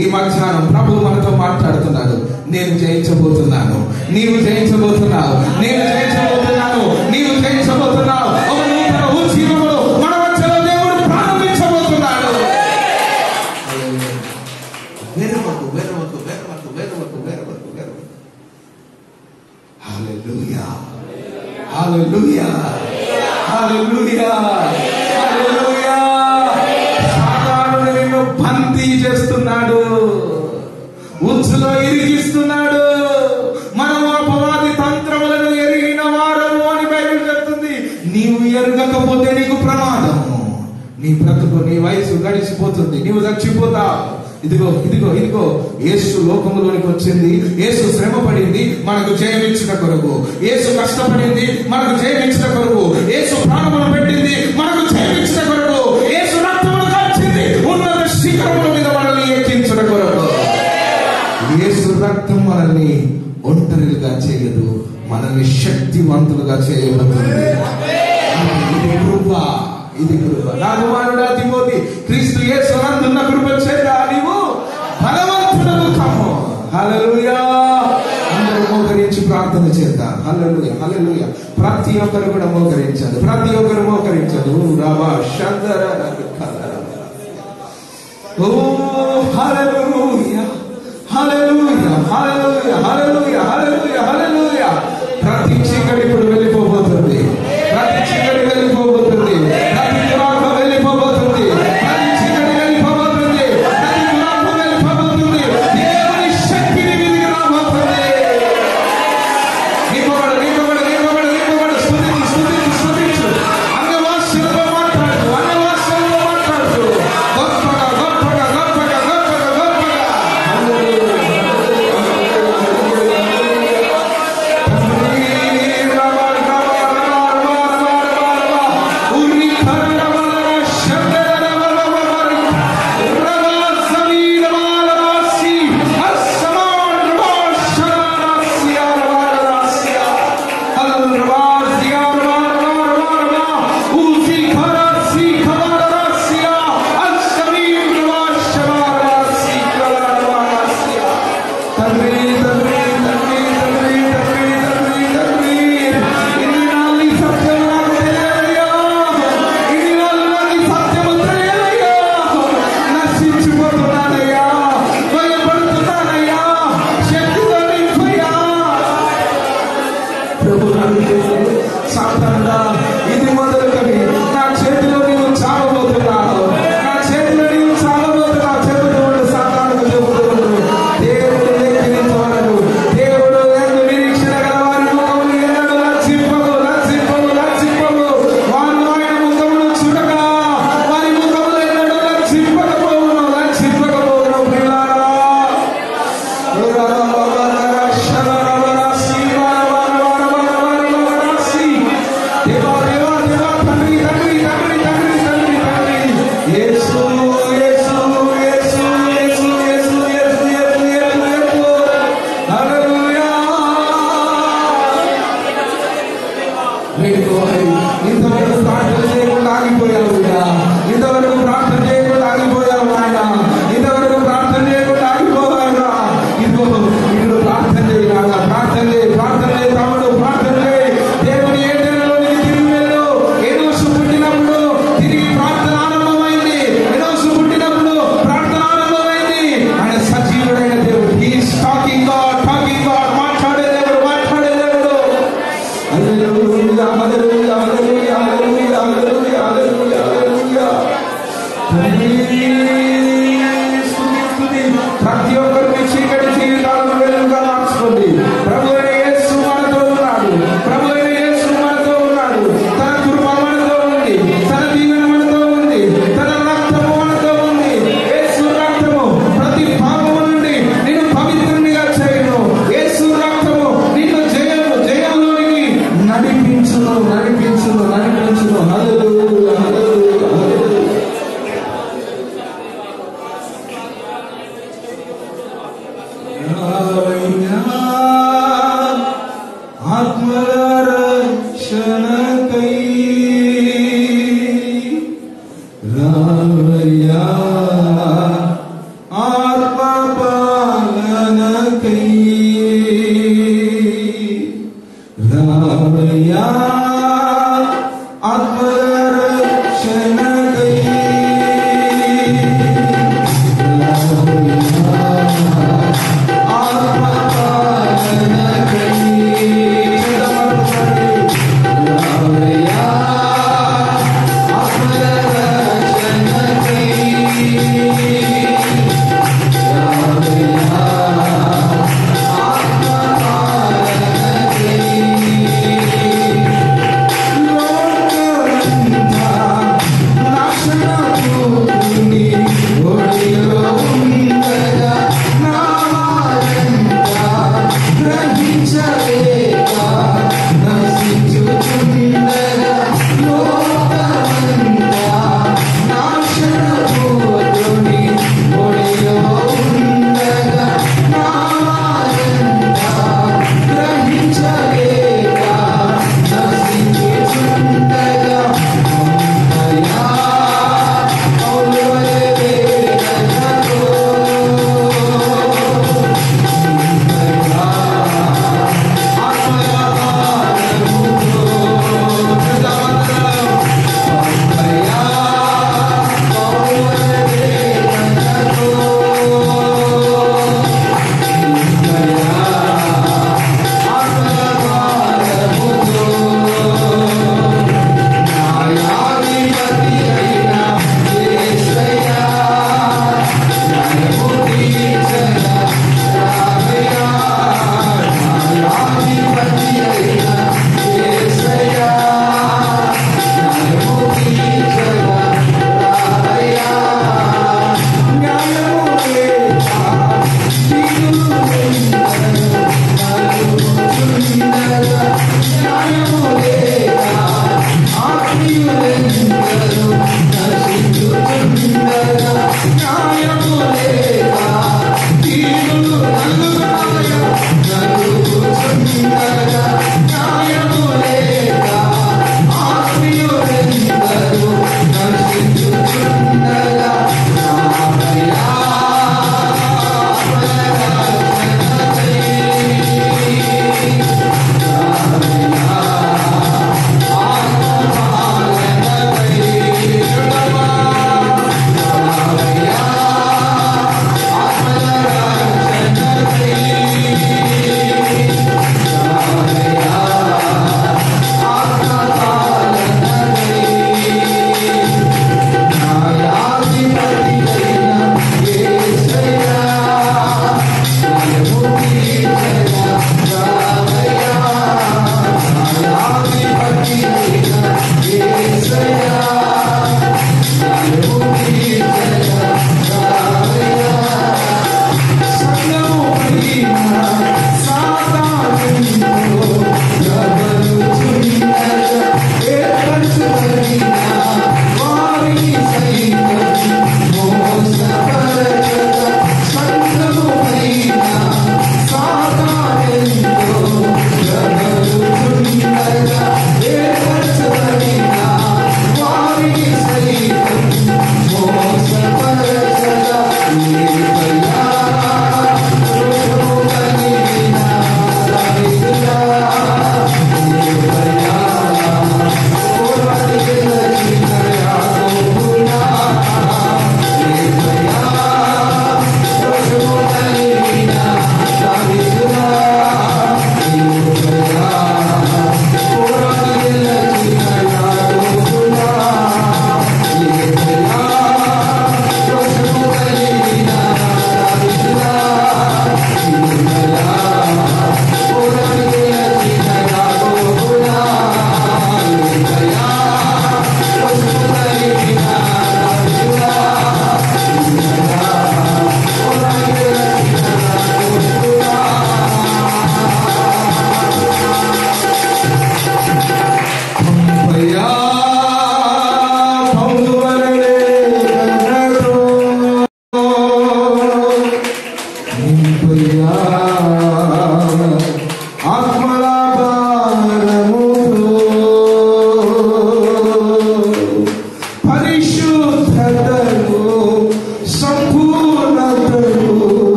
ఈ మధ్యాహ్నం ప్రభు మనతో మాట్లాడుతున్నాడు. నేను జయించబోతున్నాను, నీవు జయించబోతున్నావు, నేను జయించబోతున్నాను, నీవు జయించబోతున్నావు. ఒక నూతన ఉజ్జీవములు మన మధ్యలో దేవుడు ప్రారంభించబోతున్నాడు. వెరవకు వెరవకు వెరవకు వెరవకు వెరవకు వెరవకు. హల్లెలూయా హల్లెలూయా హల్లెలూయా హల్లెలూయా. సాతానుడు నిన్ను బందీ చేస్తున్నాడు, ఉచ్చులో ఇరిగిస్తున్నాడు. మనం అపవాది తంత్రములను ఎరిగిన వారము అని బైబిల్ చెప్తుంది. నీవు ఎరగకపోతే నీకు ప్రమాదము. నీ బ్రతుకు, నీ వయసు గడిచిపోతుంది, నీవు చచ్చిపోతావు. ఇదిగో ఇదిగో ఇదిగో యేసు లోకములోనికి వచ్చింది, యేసు శ్రమ పడింది మనకు జయమించిన కొరకు, యేసు కష్టపడింది మనకు జయమించిన కొరకు, యేసు ప్రాణములు పెట్టింది మనకు జయమించిన కొరకు, యేసు రక్తములు కాచింది ఉన్నత శిఖరముల మీద మనల్ని ఎక్కించిన కొరకు. యేసు రక్తం మనల్ని ఒంటరిగా చేయదు, మనల్ని శక్తివంతులుగా చేయబోతుంది. ఇది కృప, ఇది కృప. నా కుమారుడా తిమోతి, క్రీస్తు యేసు నందున్న కృప చేత నీవు బలవంతుడవు కమ్ము. హల్లెలూయా. అందరూ మోకరించి ప్రార్థన చేద్దాం. హల్లెలూయా హల్లెలూయా. ప్రతి ఒక్కరు కూడా మోకరించాలి, ప్రతి ఒక్కరు మోకరించాలి. రావా శందర. ఓ హల్లెలూయా హల్లెలూయా హల్లెలూయా హల్లెలూయా హల్లెలూయా హల్లెలూయా. ప్రతి చీకటి ఇప్పుడు వెళ్ళిపోబోతుంది, ప్రతి చీకటి వెళ్ళిపోబోతుంది, ప్రతి దురాత్మ వెళ్ళిపోబోతుంది, ప్రతి చీకటి వెళ్ళిపోబోతుంది, ప్రతి దురాత్మ వెళ్ళిపోబోతుంది. దేవుని శక్తిని మీదికి రాబోతుంది. నింపబడు నింపబడు నింపబడు నింపబడు. స్తుతించు స్తుతించు స్తుతించు. అన్యభాషలతో మాట్లాడు, అన్యభాషలతో మాట్లాడు. గొప్పగా గొప్పగా గొప్పగా గొప్పగా గొప్పగా. సాతానుడా, ఇది మొదలుకొని నా చేతిలో నీవు చావబోతున్నావు, నా చేతిలో నీవు చావబోతున్నావు. చెబుతున్నాడు సాతానుకు, చెబుతున్నాడు. దేవుడు లెక్కించవలదు, దేవుడు ఎందు నిరీక్షణ గల వారి ముఖములు ఎన్నడూ లజ్జింపవు లజ్జింపవు లజ్జింపవు. వారు ఆయన ముఖమును చూడగా వారి ముఖములు ఎన్నడూ లజ్జింపకపోవును లజ్జింపకపోవును. ప్రియులారా, దేవా దేవా దేవా, తండ్రి తండ్రి తండ్రి తండ్రి తండ్రి తండ్రి. యేసు యేసు యేసు యేసు యేసు యేసు యేసు యేసు యేసు. హల్లెలూయా. ఇంతవరకు ప్రార్థన చేయకుండా ఆగిపోయావు, ఇంతవరకు ప్రార్థన చేయకుండా ఆగిపోయావు ఆయన, ఇంతవరకు ప్రార్థన చేయకుండా ఆగిపోయావురా. ఇదిగో ఇప్పుడు ప్రార్థన చేయాలా, ప్రార్థన చేయి, ప్రార్థన చేయి తమ్ముడు, ప్రార్థన చేయి. దేవుని ఏటలోనికి తిరిగి వెళ్ళు. ఎనోసు పుట్టినప్పుడు తిరిగి ప్రార్థన ఆరంభమైంది, ఎనోసు పుట్టినప్పుడు ప్రార్థన ఆరంభమైంది. ఆయన సజీవుడైన దేవుడు, he's talking God, talking God. మాట్లాడే దేవుడు, మాట్లాడే దేవుడు. హల్లెలూయా హల్లెలూయా హల్లెలూయా.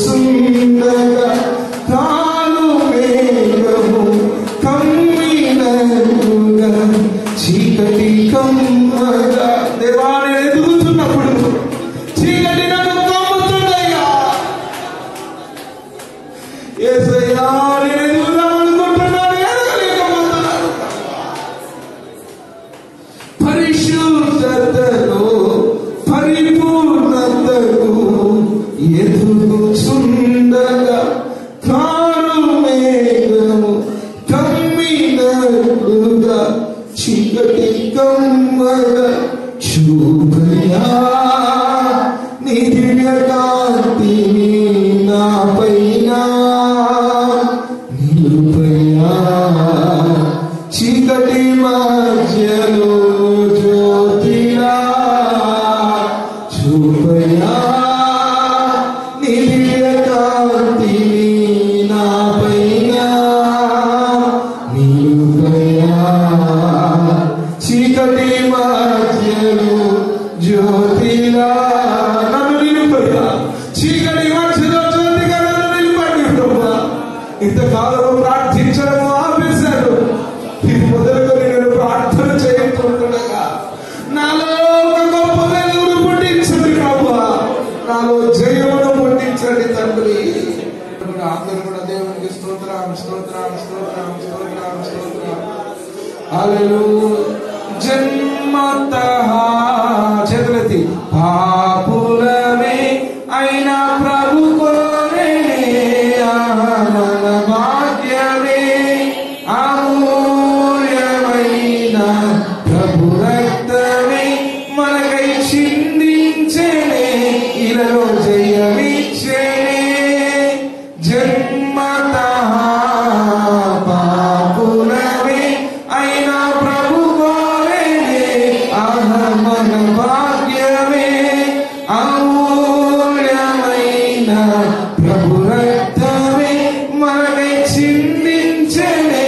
ఎదుగుచుండగా తాను వేగము కాలంలో ప్రార్థించడం ఆపేశాను. ఇది మొదలుకొని నేను ప్రార్థన చేస్తుండగా నాలో ఒక గొప్ప వెలుగును పుట్టించండి ప్రభువా, నాలో జయమును పుట్టించండి తండ్రి. అందరూ కూడా దేవునికి స్తోత్రం స్తోత్రం స్తోత్రం స్తోత్రం స్తోత్రం. హల్లెలూయా. జన్మతః చేతులెత్తి పాపులమే అయినా ప్రభు కోరేనే మన భాగ్యమే అమూల్యమైన ప్రభు రక్తమే మనకై చిందించేనే ఇలలో జయమిచ్చేనే. జన్మతః పాపులమే అయినా ప్రభు కోరేనే మన భాగ్యమే అమూల్యమైన ప్రభు రక్తమే మనకై చిందించేనే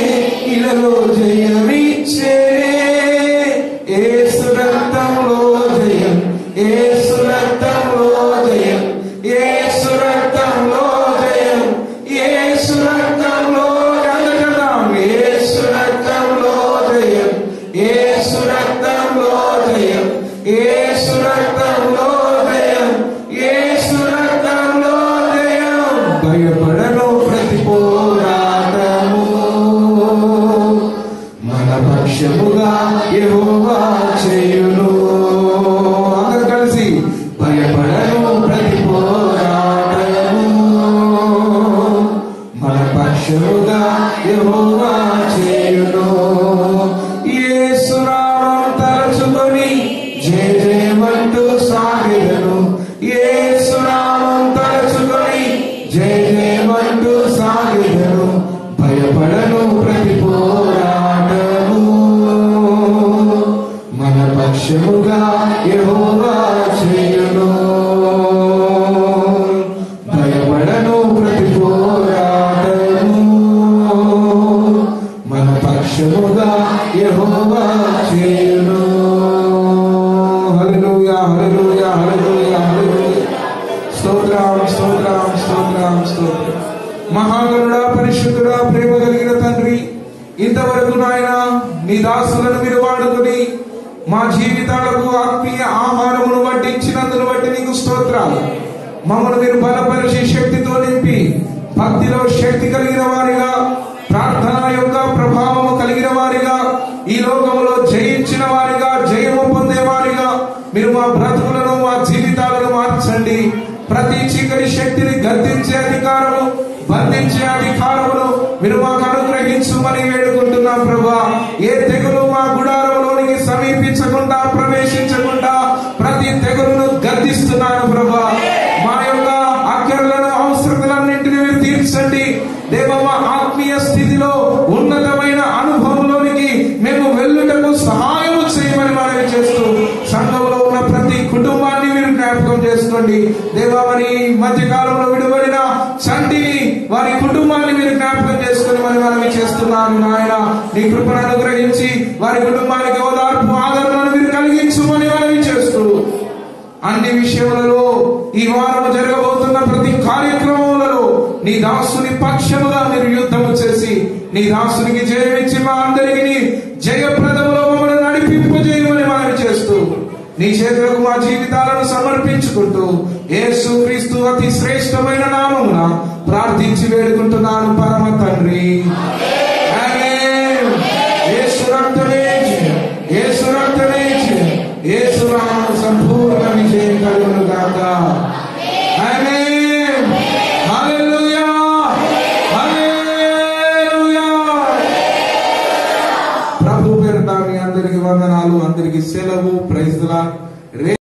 ఇలలో జయమిచ్చేనే. యేసు రక్తంలో జయం, యేసు రక్తంలో జయం, యేసు రక్తంలో జయం, యేసు రక్తంలో అందరం యేసు రక్తంలో జయం, యేసు రక్తంలో జయం, యేసు రక్తంలో జయం, యేసు రక్తంలో జయం. భయపడను ప్రతి పోరాటము మన పక్షముగా యెహోవా చేయును. అందరూ కలిసి భయపడను ప్రతి పోరాటము మన పక్షముగా యెహోవా చేయును. యేసు నామం తలచుకొని జయ జయమంటూ సాగెదను. యేసు నామం తలచుకొని జయ జయమంటూ సాగెదను. భయపడను ప్రతి పోరాటము మన పక్షముగా యెహోవా చేయును. భయపడను ప్రతి పోరాటము మన పక్షముగా యెహోవా చేయును. హల్లెలూయా హల్లెలూయా హల్లెలూయా హల్లెలూయా. స్తోత్రం స్తోత్రం స్తోత్రం స్తోత్రం. మహాగణుడా, పరిశుద్ధుడా, ప్రేమ కలిగిన తండ్రి, ఇంతవరకు నాయన నీ దాసులను మీరు వాడుకొని మా జీవితాలకు ఆత్మీయ ఆహారమును వడ్డించినందును బట్టి నీకు స్తోత్రాలు. మమ్మల్ని మీరు బలపరిచి శక్తితో నింపి భక్తిలో శక్తి కలిగిన వారిగా, ప్రార్థన యొక్క ప్రభావము కలిగిన వారిగా, ఈ లోకములో జయించిన వారిగా, జయము పొందేవారిగా మీరు మా బ్రతుకులను, మా జీవితాలను మార్చండి. ప్రతి చీకటి శక్తిని గద్దించే అధికారము, బంధించే అధికారమును మీరు మాకు అనుగ్రహించమని వేడుకుంటున్నాం ప్రభా. ఏ తెగులు మా గుడారంలోనికి సమీపించకుండా, ప్రవేశించకుండా ప్రతి తెగులును గద్దిస్తున్నాను ప్రభా. మా యొక్క అక్కర్లను, అవసరతలన్నింటినీ మీరు తీర్చండి దేవ. మా ఆత్మీయ స్థితిలో ఉన్నతమైన అనుభవంలోనికి మేము వెళ్ళుటకు సహాయము చేయమని మనవి చేస్తూ, సంఘంలో ఉన్న ప్రతి కుటుంబాన్ని మీరు జ్ఞాపకం చేసుకోండి దేవా. మరి మధ్య కాలంలో విడుబడిన చంటిని, వారి కుటుంబాన్ని మీరు జ్ఞాపకం చేసుకుని మరి మనవి చేస్తున్నాను నాయన. నీ కృపను అనుగ్రహించి వారి కుటుంబానికి ఓదార్పు, ఆదరణను మీరు కలిగించమని మనవి చేస్తూ, అన్ని విషయములలో ఈ వారం జరగబోతున్న ప్రతి కార్యక్రమములలో నీ దాసుని పక్షముగా మీరు యుద్ధము చేసి నీ దాసునికి జయమిచ్చి మా అందరికీ జయప్రదములో మమ్మల్ని నడిపింపజేయమని మనవి చేస్తూ, నీ చేతులకు మా జీవితాలను సమర్పించుకుంటూ యేసు క్రీస్తు అతి శ్రేష్టమైన నామమున ప్రార్థించి వేడుకుంటున్నాను పరమ తండ్రి. యేసు రక్తమే జయం, యేసు రక్తమే జయం, యేసు నామమున సంపూర్ణ విజయం కలుగును గాక. ఆమేన్. హల్లెలూయా హల్లెలూయా. ప్రభు పేరిట మీ అందరికి వందనాలు, అందరికి సెలవు. Praise the lord.